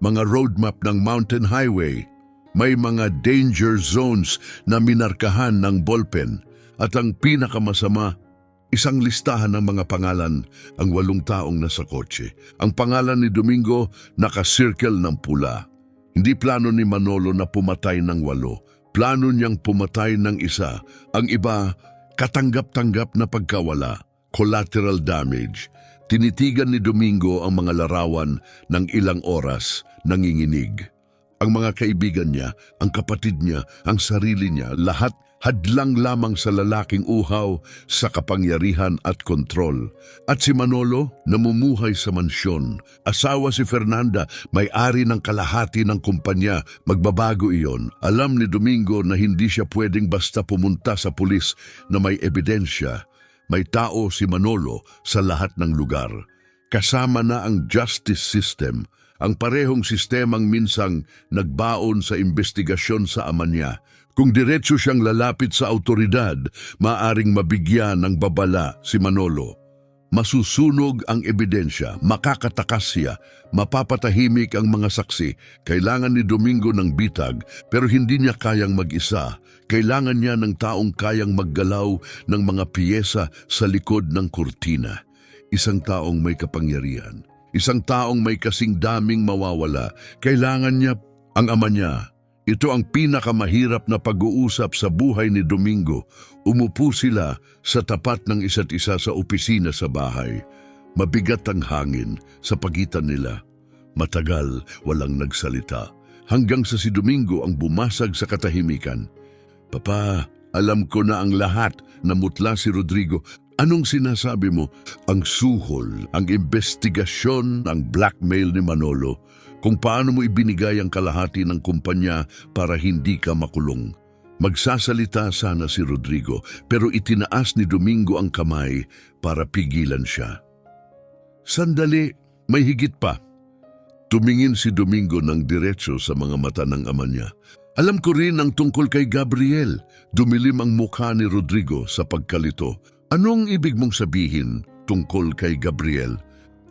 Mga roadmap ng mountain highway, may mga danger zones na minarkahan ng ballpen at ang pinakamasama, isang listahan ng mga pangalan, ang 8 taong nasa kotse. Ang pangalan ni Domingo naka-circle ng pula. Hindi plano ni Manolo na pumatay ng 8. Plano niyang pumatay ng isa. Ang iba, katanggap-tanggap na pagkawala, collateral damage. Tinitigan ni Domingo ang mga larawan ng ilang oras, nanginginig. Ang mga kaibigan niya, ang kapatid niya, ang sarili niya, lahat hadlang lamang sa lalaking uhaw sa kapangyarihan at kontrol. At si Manolo, namumuhay sa mansyon. Asawa si Fernanda, may-ari ng kalahati ng kumpanya. Magbabago iyon. Alam ni Domingo na hindi siya pwedeng basta pumunta sa pulis na may ebidensya. May tao si Manolo sa lahat ng lugar. Kasama na ang justice system, ang parehong sistemang minsang nagbaon sa investigasyon sa ama niya. Kung diretso siyang lalapit sa autoridad, maaring mabigyan ng babala si Manolo. Masusunog ang ebidensya, makakatakas siya, mapapatahimik ang mga saksi. Kailangan ni Domingo ng bitag, pero hindi niya kayang mag-isa. Kailangan niya ng taong kayang maggalaw ng mga piyesa sa likod ng kurtina. Isang taong may kapangyarihan. Isang taong may kasing daming mawawala. Kailangan niya ang ama niya. Ito ang pinakamahirap na pag-uusap sa buhay ni Domingo. Umupo sila sa tapat ng isa't isa sa opisina sa bahay. Mabigat ang hangin sa pagitan nila. Matagal walang nagsalita. Hanggang sa si Domingo ang bumasag sa katahimikan. Papa, alam ko na ang lahat, namutla si Rodrigo. Anong sinasabi mo? Ang suhol, ang investigasyon, ang blackmail ni Manolo. Kung paano mo ibinigay ang kalahati ng kumpanya para hindi ka makulong. Magsasalita sana si Rodrigo, pero itinaas ni Domingo ang kamay para pigilan siya. Sandali, may higit pa. Tumingin si Domingo ng diretso sa mga mata ng ama niya. Alam ko rin ang tungkol kay Gabriel. Dumilim ang mukha ni Rodrigo sa pagkalito. Anong ibig mong sabihin tungkol kay Gabriel?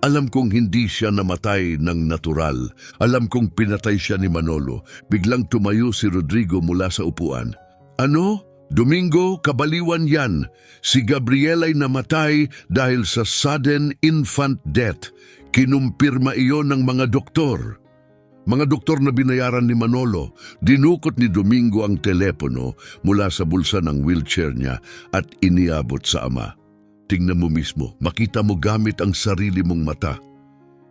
Alam kong hindi siya namatay ng natural. Alam kong pinatay siya ni Manolo. Biglang tumayo si Rodrigo mula sa upuan. Ano? Domingo, kabaliwan yan. Si Gabriel ay namatay dahil sa sudden infant death. Kinumpirma iyon ng mga doktor. Mga doktor na binayaran ni Manolo, dinukot ni Domingo ang telepono mula sa bulsa ng wheelchair niya at iniabot sa ama. Tingnan mo mismo, makita mo gamit ang sarili mong mata.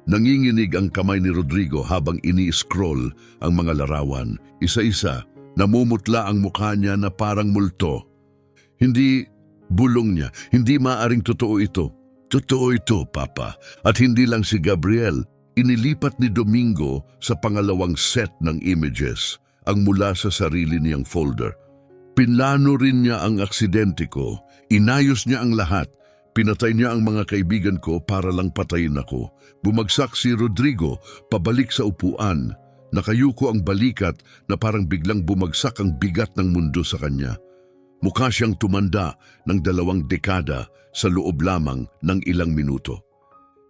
Nanginginig ang kamay ni Rodrigo habang ini-scroll ang mga larawan. Isa-isa, namumutla ang mukha niya na parang multo. Hindi bulong niya, hindi maaring totoo ito. Totoo ito, Papa. At hindi lang si Gabriel. Inilipat ni Domingo sa pangalawang set ng images ang mula sa sarili niyang folder. Pinlano rin niya ang aksidente ko, inayos niya ang lahat, pinatay niya ang mga kaibigan ko para lang patayin ako. Bumagsak si Rodrigo pabalik sa upuan, nakayuko ang balikat na parang biglang bumagsak ang bigat ng mundo sa kanya. Mukha siyang tumanda ng 2 dekada sa loob lamang ng ilang minuto.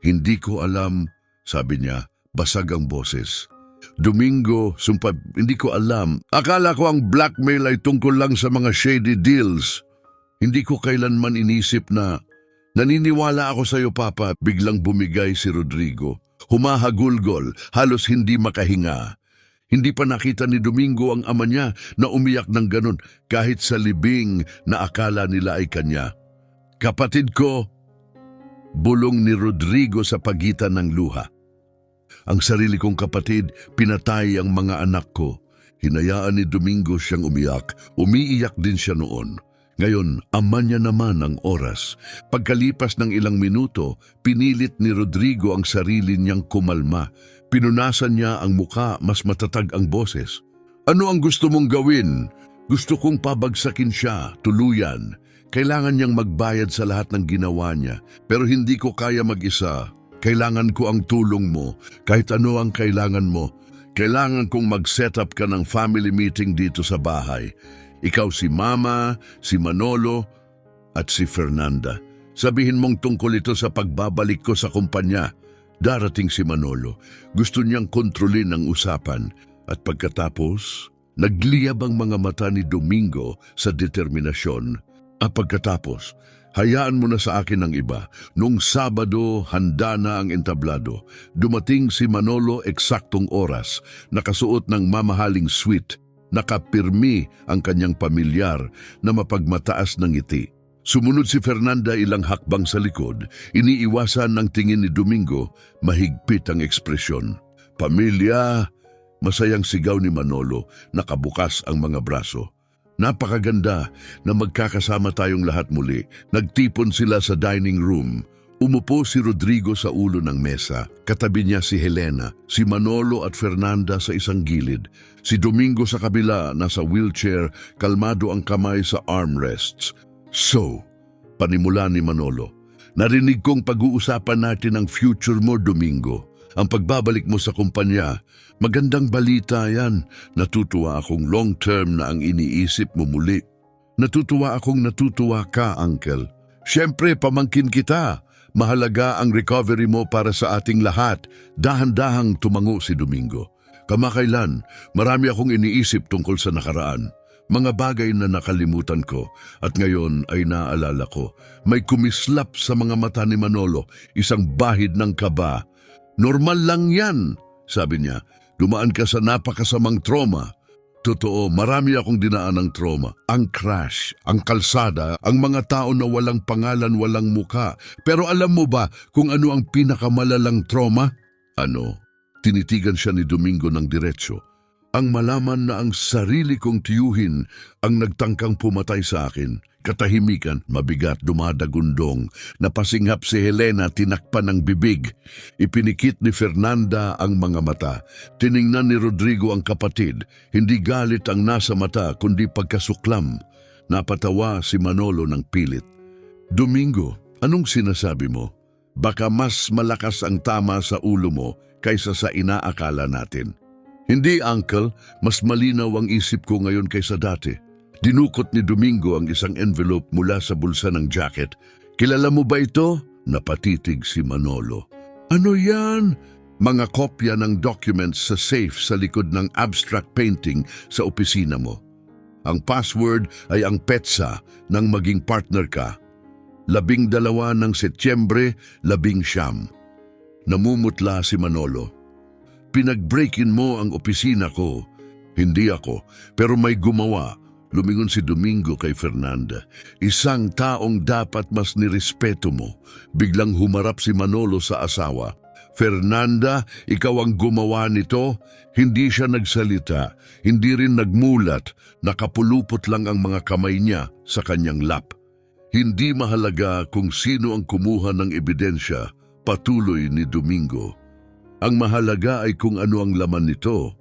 Hindi ko alam, sabi niya, basag ang boses. Domingo, sumpad, hindi ko alam. Akala ko ang blackmail ay tungkol lang sa mga shady deals. Hindi ko kailanman inisip na naniniwala ako sa iyo, Papa. Biglang bumigay si Rodrigo. Humahagulgol, halos hindi makahinga. Hindi pa nakita ni Domingo ang ama niya na umiyak ng ganon kahit sa libing na akala nila ay kanya. Kapatid ko, bulong ni Rodrigo sa pagitan ng luha. Ang sarili kong kapatid, pinatay ang mga anak ko. Hinayaan ni Domingo siyang umiyak. Umiiyak din siya noon. Ngayon, ama niya naman ang oras. Pagkalipas ng ilang minuto, pinilit ni Rodrigo ang sarili niyang kumalma. Pinunasan niya ang muka, mas matatag ang boses. Ano ang gusto mong gawin? Gusto kong pabagsakin siya, tuluyan. Kailangan niyang magbayad sa lahat ng ginawa niya, pero hindi ko kaya mag-isa. Kailangan ko ang tulong mo, kahit ano ang kailangan mo. Kailangan kong mag-set up ka ng family meeting dito sa bahay. Ikaw si Mama, si Manolo, at si Fernanda. Sabihin mong tungkol ito sa pagbabalik ko sa kumpanya. Darating si Manolo. Gusto niyang kontrolin ang usapan. At pagkatapos, nagliyab ang mga mata ni Domingo sa determinasyon. At pagkatapos, hayaan mo na sa akin ang iba. Nung Sabado, handa na ang entablado. Dumating si Manolo eksaktong oras, nakasuot ng mamahaling suite. Nakapirmi ang kanyang pamilyar na mapagmataas ng ngiti. Sumunod si Fernanda ilang hakbang sa likod. Iniiwasan ng tingin ni Domingo, mahigpit ang ekspresyon. Pamilya, Masayang sigaw ni Manolo, nakabukas ang mga braso. Napakaganda na magkakasama tayong lahat muli. Nagtipon sila sa dining room. Umupo si Rodrigo sa ulo ng mesa. Katabi niya si Helena, si Manolo at Fernanda sa isang gilid. Si Domingo sa kabila, nasa wheelchair, kalmado ang kamay sa armrests. So, panimula ni Manolo, narinig kong pag-uusapan natin ang future mo, Domingo. Ang pagbabalik mo sa kumpanya, magandang balita yan. Natutuwa akong long-term na ang iniisip mo muli. Natutuwa ka, Uncle. Siyempre, pamangkin kita. Mahalaga ang recovery mo para sa ating lahat. Dahan-dahang tumango si Domingo. Kamakailan, marami akong iniisip tungkol sa nakaraan. Mga bagay na nakalimutan ko at ngayon ay naalala ko. May kumislap sa mga mata ni Manolo, isang bahid ng kaba. Normal lang yan, sabi niya. Dumaan ka sa napakasamang trauma. Totoo, marami akong dinaan ng trauma. Ang crash, ang kalsada, ang mga tao na walang pangalan, walang muka. Pero alam mo ba kung ano ang pinakamalalang trauma? Ano? Tinitigan siya ni Domingo ng diretsyo. Ang malaman na ang sarili kong tiyuhin ang nagtangkang pumatay sa akin. Katahimikan, mabigat, dumadagundong. Napasinghap si Helena, tinakpan ng bibig. Ipinikit ni Fernanda ang mga mata. Tiningnan ni Rodrigo ang kapatid. Hindi galit ang nasa mata, kundi pagkasuklam. Napatawa si Manolo ng pilit. Domingo, anong sinasabi mo? Baka mas malakas ang tama sa ulo mo kaysa sa inaakala natin. Hindi, Uncle. Mas malinaw ang isip ko ngayon kaysa dati. Dinukot ni Domingo ang isang envelope mula sa bulsa ng jacket. Kilala mo ba ito? Napatitig si Manolo. Ano yan? Mga kopya ng documents sa safe sa likod ng abstract painting sa opisina mo. Ang password ay ang petsa ng maging partner ka. 12 ng Setyembre, 19. Namumutla si Manolo. Pinag-break-in mo ang opisina ko. Hindi ako, pero may gumawa. Lumingon si Domingo kay Fernanda. Isang taong dapat mas nirespeto mo. Biglang humarap si Manolo sa asawa. Fernanda, ikaw ang gumawa nito? Hindi siya nagsalita, hindi rin nagmulat. Nakapulupot lang ang mga kamay niya sa kanyang lap. Hindi mahalaga kung sino ang kumuha ng ebidensya, patuloy ni Domingo. Ang mahalaga ay kung ano ang laman nito.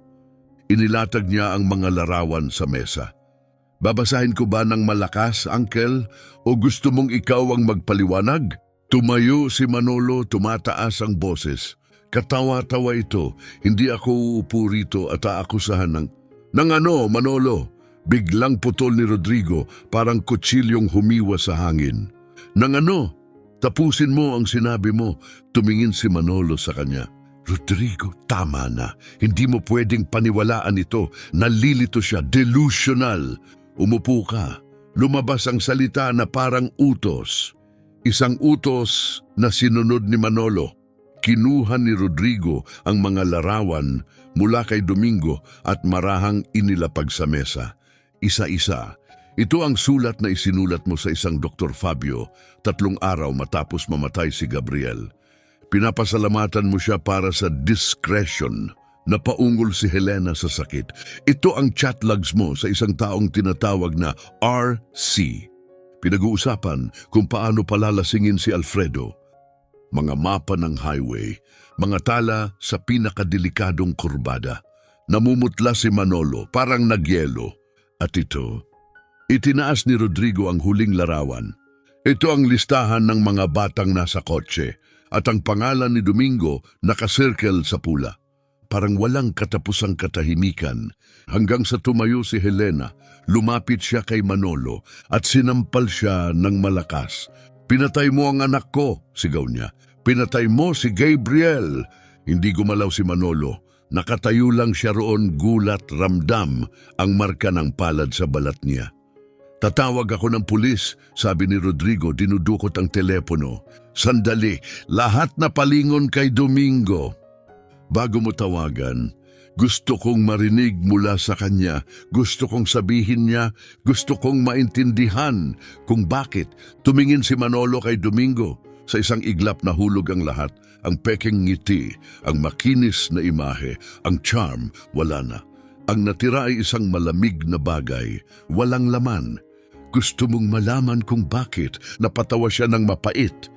Inilatag niya ang mga larawan sa mesa. Babasahin ko ba ng malakas, Uncle? O gusto mong ikaw ang magpaliwanag? Tumayo si Manolo, tumataas ang boses. Katawa-tawa ito, hindi ako uupo rito at aakusahan ng... Nang ano, Manolo? Biglang putol ni Rodrigo, parang kutsilyong humiwa sa hangin. Nang ano? Tapusin mo ang sinabi mo, tumingin si Manolo sa kanya. Rodrigo, tama na. Hindi mo pwedeng paniwalaan ito. Nalilito siya, delusional. Umupo ka. Lumabas ang salita na parang utos. Isang utos na sinunod ni Manolo. Kinuha ni Rodrigo ang mga larawan mula kay Domingo at marahang inilapag sa mesa. Isa-isa. Ito ang sulat na isinulat mo sa isang Dr. Fabio 3 araw matapos mamatay si Gabriel. Pinapasalamatan mo siya para sa discretion. Napaungol si Helena sa sakit. Ito ang chat logs mo sa isang taong tinatawag na RC. Pinag-uusapan kung paano palalasingin si Alfredo. Mga mapa ng highway, mga tala sa pinakadelikadong kurbada. Namumutla si Manolo, parang nagyelo. At ito, itinaas ni Rodrigo ang huling larawan. Ito ang listahan ng mga batang nasa kotse at ang pangalan ni Domingo nakasirkel sa pula. Parang walang katapusang katahimikan hanggang sa tumayo si Helena. Lumapit siya kay Manolo at sinampal siya ng malakas. Pinatay mo ang anak ko, sigaw niya. Pinatay mo si Gabriel. Hindi gumalaw si Manolo. Nakatayo lang siya roon, gulat, ramdam ang marka ng palad sa balat niya. Tatawag ako ng pulis, sabi ni Rodrigo, dinudukot ang telepono. Sandali, lahat na palingon kay Domingo. Bago mo tawagan, gusto kong marinig mula sa kanya. Gusto kong sabihin niya, gusto kong maintindihan kung bakit. Tumingin si Manolo kay Domingo. Sa isang iglap nahulog ang lahat, ang pekeng ngiti, ang makinis na imahe, ang charm, wala na. Ang natira ay isang malamig na bagay, walang laman. Gusto mong malaman kung bakit napatawa siya ng mapait?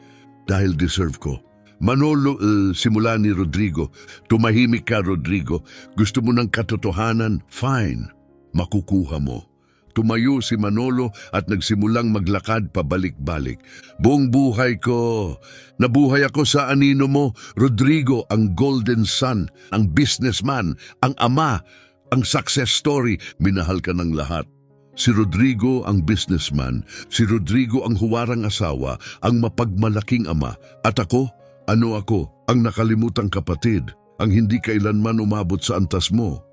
Dahil deserve ko. Manolo, simula ni Rodrigo. Tumahimik ka, Rodrigo. Gusto mo ng katotohanan? Fine. Makukuha mo. Tumayo si Manolo at nagsimulang maglakad pabalik-balik. Buong buhay ko. Nabuhay ako sa anino mo, Rodrigo, ang golden son, ang businessman, ang ama, ang success story. Minahal ka ng lahat. Si Rodrigo ang businessman, si Rodrigo ang huwarang asawa, ang mapagmalaking ama. At ako, ano ako? Ang nakalimutang kapatid, ang hindi kailanman umabot sa antas mo.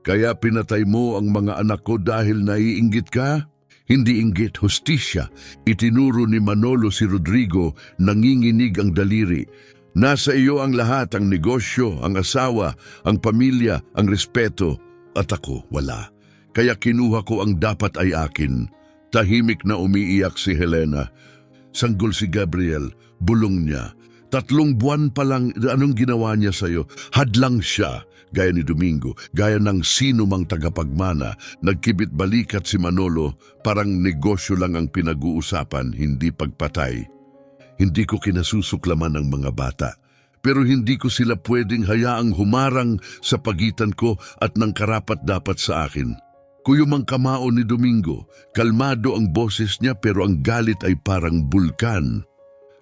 Kaya pinatay mo ang mga anak ko dahil naiinggit ka? Hindi inggit, hustisya. Itinuro ni Manolo si Rodrigo, nanginginig ang daliri. Nasa iyo ang lahat, ang negosyo, ang asawa, ang pamilya, ang respeto. At ako, wala. Kaya kinuha ko ang dapat ay akin. Tahimik na umiiyak si Helena. Sanggol si Gabriel, bulong niya. 3 buwan pa lang, anong ginawa niya sa'yo? Hadlang siya, gaya ni Domingo, gaya ng sino mang tagapagmana. Nagkibit balikat si Manolo, parang negosyo lang ang pinag-uusapan, hindi pagpatay. Hindi ko kinasusuklaman ang mga bata, pero hindi ko sila pwedeng hayaang humarang sa pagitan ko at ng karapat-dapat sa akin. Kuyumang kamao ni Domingo, kalmado ang boses niya pero ang galit ay parang bulkan.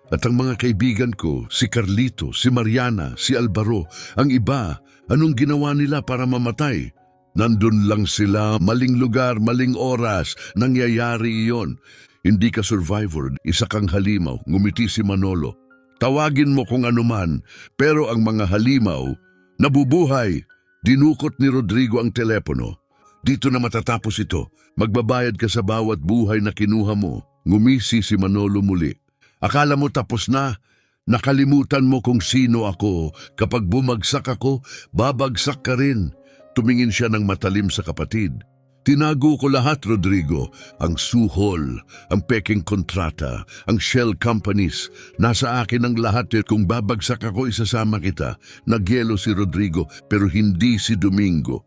At ang mga kaibigan ko, si Carlito, si Mariana, si Alvaro, ang iba, anong ginawa nila para mamatay? Nandun lang sila, maling lugar, maling oras, nangyayari iyon. Hindi ka survivor, isa kang halimaw, ngumiti si Manolo. Tawagin mo kung anuman, pero ang mga halimaw, nabubuhay. Dinukot ni Rodrigo ang telepono. Dito na matatapos ito, magbabayad ka sa bawat buhay na kinuha mo. Ngumisi si Manolo muli. Akala mo tapos na, nakalimutan mo kung sino ako. Kapag bumagsak ako, babagsak ka rin. Tumingin siya ng matalim sa kapatid. Tinago ko lahat, Rodrigo. Ang suhol, ang peking kontrata, ang shell companies. Nasa akin ang lahat at kung babagsak ako, isasama kita. Nagyelo si Rodrigo, pero hindi si Domingo.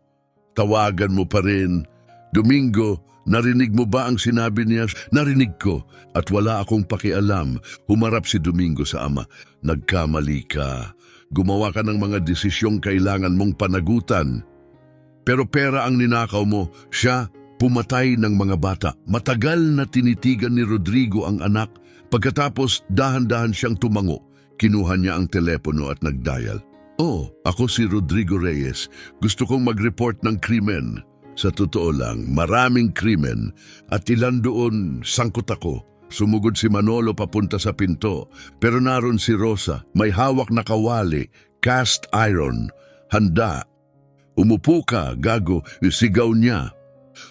Tawagan mo pa rin. Domingo, narinig mo ba ang sinabi niya? Narinig ko at wala akong pakialam. Humarap si Domingo sa ama. Nagkamali ka. Gumawa ka ng mga desisyong kailangan mong panagutan. Pero pera ang ninakaw mo. Siya, pumatay ng mga bata. Matagal na tinitigan ni Rodrigo ang anak. Pagkatapos, dahan-dahan siyang tumango. Kinuha niya ang telepono at nagdial. Oh, ako si Rodrigo Reyes. Gusto kong mag-report ng krimen. Sa totoo lang, maraming krimen at ilan doon sangkot ako. Sumugod si Manolo papunta sa pinto, pero naroon si Rosa, may hawak na kawali, cast iron, handa. Umupo ka, gago, sigaw niya.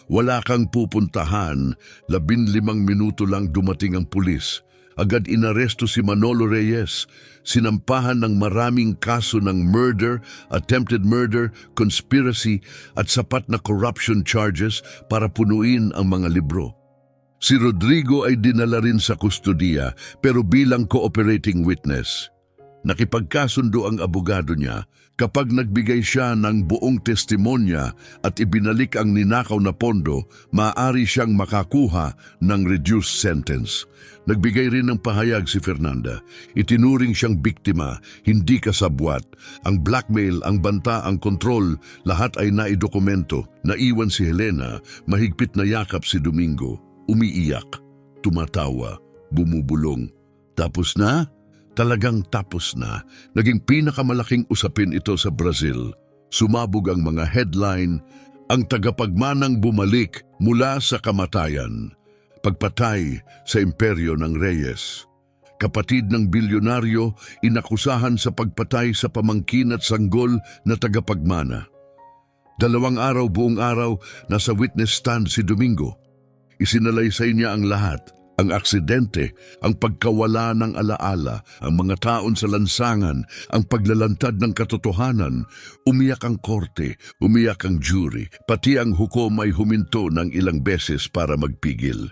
Wala kang pupuntahan, 15 minuto lang dumating ang pulis. Agad inaresto si Manolo Reyes. Sinampahan ng maraming kaso ng murder, attempted murder, conspiracy at sapat na corruption charges para punuin ang mga libro. Si Rodrigo ay dinala rin sa kustodiya pero bilang cooperating witness. Nakipagkasundo ang abogado niya kapag nagbigay siya ng buong testimonya at ibinalik ang ninakaw na pondo, maaari siyang makakuha ng reduced sentence. Nagbigay rin ng pahayag si Fernanda. Itinuring siyang biktima, hindi kasabwat. Ang blackmail, ang banta, ang kontrol, lahat ay naidokumento. Naiwan si Helena, mahigpit na yakap si Domingo. Umiiyak, tumatawa, bumubulong. Tapos na? Talagang tapos na. Naging pinakamalaking usapin ito sa Brazil. Sumabog ang mga headline, ang tagapagmanang bumalik mula sa kamatayan. Pagpatay sa imperyo ng Reyes. Kapatid ng bilyonaryo, inakusahan sa pagpatay sa pamangkin at sanggol na tagapagmana. 2 araw, buong araw, nasa witness stand si Domingo. Isinalaysay niya ang lahat. Ang aksidente, ang pagkawala ng alaala, ang mga taon sa lansangan, ang paglalantad ng katotohanan. Umiyak ang korte, umiyak ang jury, pati ang hukom ay huminto ng ilang beses para magpigil.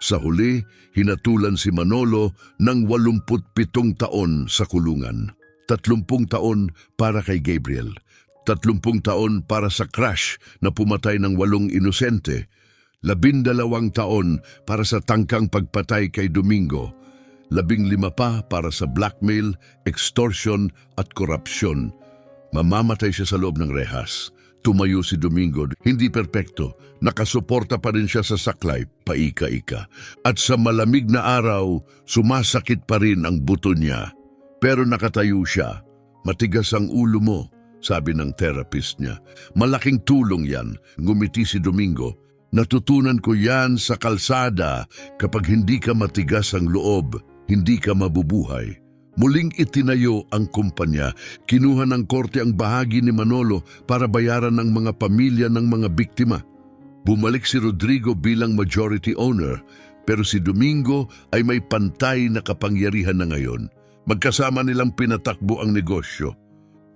Sa huli, hinatulan si Manolo ng 87 taon sa kulungan. 30 taon para kay Gabriel. 30 taon para sa crush na pumatay ng 8 inosente. 12 taon para sa tangkang pagpatay kay Domingo. 15 pa para sa blackmail, extortion at korupsyon. Mamamatay siya sa loob ng rehas. Tumayo si Domingo, hindi perpekto, nakasuporta pa rin siya sa saklay, paika-ika. At sa malamig na araw, sumasakit pa rin ang buto niya. Pero nakatayo siya. Matigas ang ulo mo, sabi ng therapist niya. Malaking tulong yan, ngumiti si Domingo. Natutunan ko yan sa kalsada. Kapag hindi ka matigas ang loob, hindi ka mabubuhay. Muling itinayo ang kumpanya. Kinuha ng korte ang bahagi ni Manolo para bayaran ang mga pamilya ng mga biktima. Bumalik si Rodrigo bilang majority owner, pero si Domingo ay may pantay na kapangyarihan na ngayon. Magkasama nilang pinatakbo ang negosyo.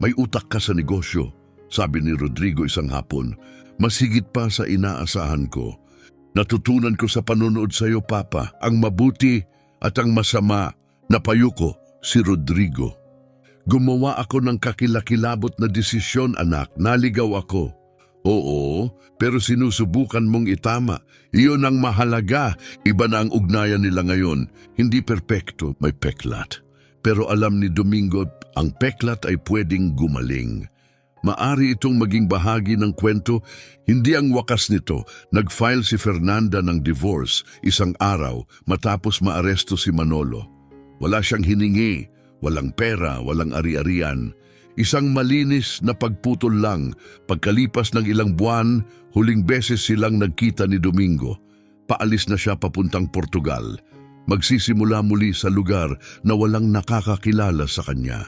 May utak ka sa negosyo, sabi ni Rodrigo isang hapon. Masigit pa sa inaasahan ko. Natutunan ko sa panonood sa iyo, Papa, ang mabuti at ang masama. Napayo ko si Rodrigo. Gumawa ako ng kakilakilabot na desisyon, anak. Naligaw ako. Oo, pero sinusubukan mong itama. Iyon ang mahalaga. Iba na ang ugnayan nila ngayon. Hindi perpekto, may peklat. Pero alam ni Domingo, ang peklat ay pwedeng gumaling. Maari itong maging bahagi ng kwento. Hindi ang wakas nito. Nag-file si Fernanda ng divorce isang araw matapos maaresto si Manolo. Wala siyang hiningi, walang pera, walang ari-arian. Isang malinis na pagputol lang. Pagkalipas ng ilang buwan, huling beses silang nagkita ni Domingo. Paalis na siya papuntang Portugal. Magsisimula muli sa lugar na walang nakakakilala sa kanya.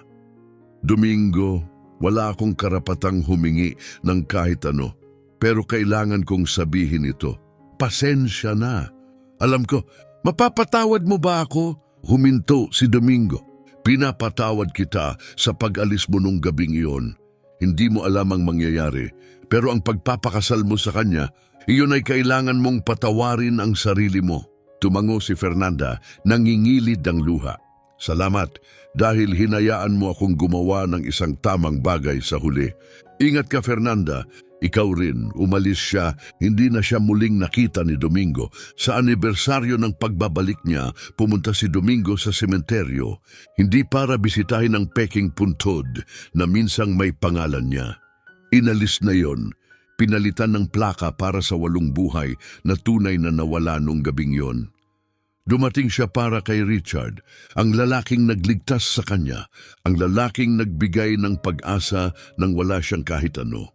Domingo, wala akong karapatang humingi ng kahit ano, pero kailangan kong sabihin ito. Pasensya na. Alam ko, mapapatawad mo ba ako? Huminto si Domingo. Pinapatawad kita sa pag-alis mo nung gabing iyon. Hindi mo alam ang mangyayari, pero ang pagpapakasal mo sa kanya, iyon ay kailangan mong patawarin ang sarili mo. Tumango si Fernanda, nangingilid ang luha. Salamat dahil hinayaan mo akong gumawa ng isang tamang bagay sa huli. Ingat ka, Fernanda. Ikaw rin, umalis siya, hindi na siya muling nakita ni Domingo. Sa anibersaryo ng pagbabalik niya, pumunta si Domingo sa sementeryo, hindi para bisitahin ang peking puntod na minsang may pangalan niya. Inalis na yon, pinalitan ng plaka para sa 8 buhay na tunay na nawala nung gabing yon. Dumating siya para kay Richard, ang lalaking nagligtas sa kanya, ang lalaking nagbigay ng pag-asa nang wala siyang kahit ano.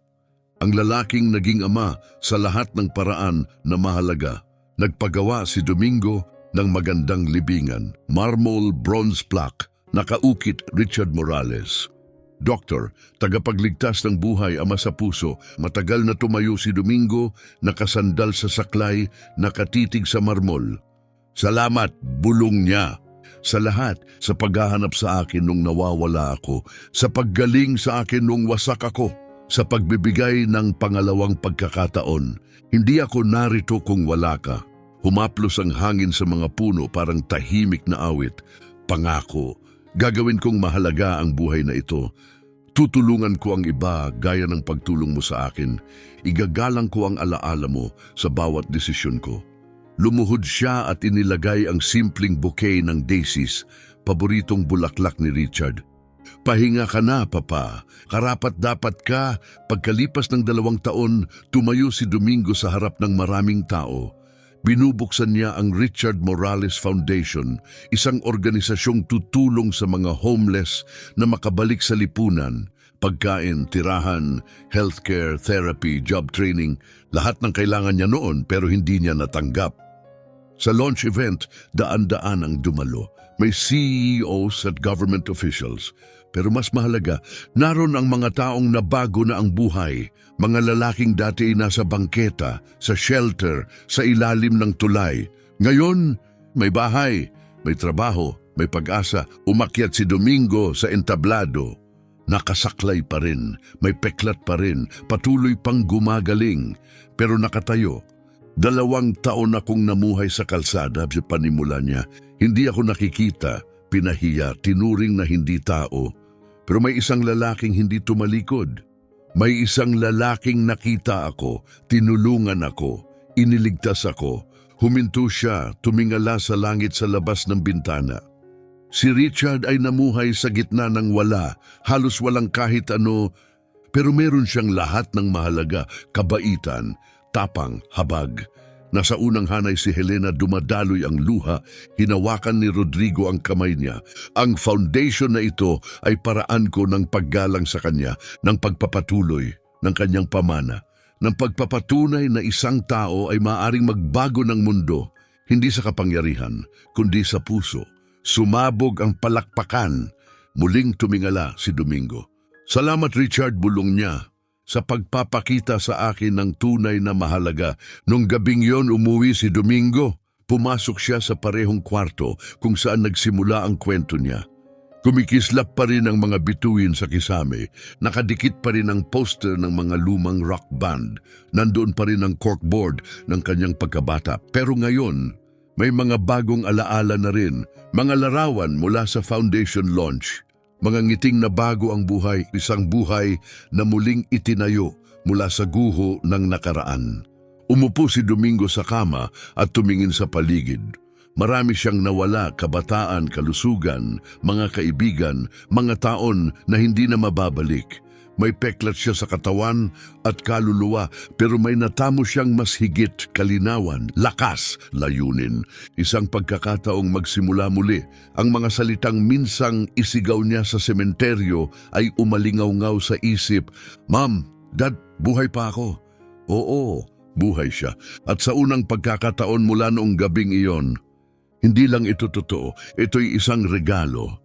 Ang lalaking naging ama sa lahat ng paraan na mahalaga. Nagpagawa si Domingo ng magandang libingan, marble bronze plaque, nakaukit Richard Morales. Doktor, tagapagligtas ng buhay, ama sa puso, matagal na tumayo si Domingo, nakasandal sa saklay, nakatitig sa marmol. Salamat, bulong niya. Sa lahat, sa paghahanap sa akin nung nawawala ako, sa paggaling sa akin nung wasak ako, sa pagbibigay ng pangalawang pagkakataon. Hindi ako narito kung wala ka. Humaplos ang hangin sa mga puno parang tahimik na awit. Pangako, gagawin kong mahalaga ang buhay na ito. Tutulungan ko ang iba gaya ng pagtulong mo sa akin. Igagalang ko ang alaala mo sa bawat desisyon ko. Lumuhod siya at inilagay ang simpleng bouquet ng daisies, paboritong bulaklak ni Richard. Pahinga ka na, Papa. Karapat-dapat ka. Pagkalipas ng 2 taon, tumayo si Domingo sa harap ng maraming tao. Binubuksan niya ang Richard Morales Foundation, isang organisasyong tutulong sa mga homeless na makabalik sa lipunan. Pagkain, tirahan, healthcare, therapy, job training, lahat ng kailangan niya noon pero hindi niya natanggap. Sa launch event, daan-daan ang dumalo. May CEOs at government officials. Pero mas mahalaga, naroon ang mga taong nabago na ang buhay. Mga lalaking dati nasa bangketa, sa shelter, sa ilalim ng tulay. Ngayon, may bahay, may trabaho, may pag-asa. Umakyat si Domingo sa entablado. Nakasaklay pa rin, may peklat pa rin, patuloy pang gumagaling. Pero nakatayo. 2 taon akong namuhay sa kalsada sa panimula niya. Hindi ako nakikita, pinahiya, tinuring na hindi tao. Pero may isang lalaking hindi tumalikod. May isang lalaking nakita ako, tinulungan ako, iniligtas ako. Huminto siya, tumingala sa langit sa labas ng bintana. Si Richard ay namuhay sa gitna ng wala, halos walang kahit ano, pero meron siyang lahat ng mahalaga, kabaitan, tapang, habag. Nasa unang hanay si Helena, dumadaloy ang luha, hinawakan ni Rodrigo ang kamay niya. Ang foundation na ito ay paraan ko ng paggalang sa kanya, ng pagpapatuloy ng kanyang pamana, ng pagpapatunay na isang tao ay maaaring magbago ng mundo, hindi sa kapangyarihan, kundi sa puso. Sumabog ang palakpakan, muling tumingala si Domingo. Salamat Richard, bulong niya, sa pagpapakita sa akin ng tunay na mahalaga. Nung gabing yon umuwi si Domingo. Pumasok siya sa parehong kwarto kung saan nagsimula ang kwento niya. Kumikislap pa rin ang mga bituin sa kisame. Nakadikit pa rin ang poster ng mga lumang rock band. Nandoon pa rin ang corkboard ng kanyang pagkabata. Pero ngayon, may mga bagong alaala na rin. Mga larawan mula sa foundation launch. Mga ngiting na bago ang buhay, isang buhay na muling itinayo mula sa guho ng nakaraan. Umupo si Domingo sa kama at tumingin sa paligid. Marami siyang nawala, kabataan, kalusugan, mga kaibigan, mga taon na hindi na mababalik. May peklat siya sa katawan at kaluluwa, pero may natamo siyang mas higit, kalinawan, lakas, layunin. Isang pagkakataong magsimula muli. Ang mga salitang minsang isigaw niya sa sementeryo ay umalingaw-ngaw sa isip. Ma'am, Dad, buhay pa ako. Oo, buhay siya. At sa unang pagkakataon mula noong gabing iyon, hindi lang ito totoo, ito'y isang regalo.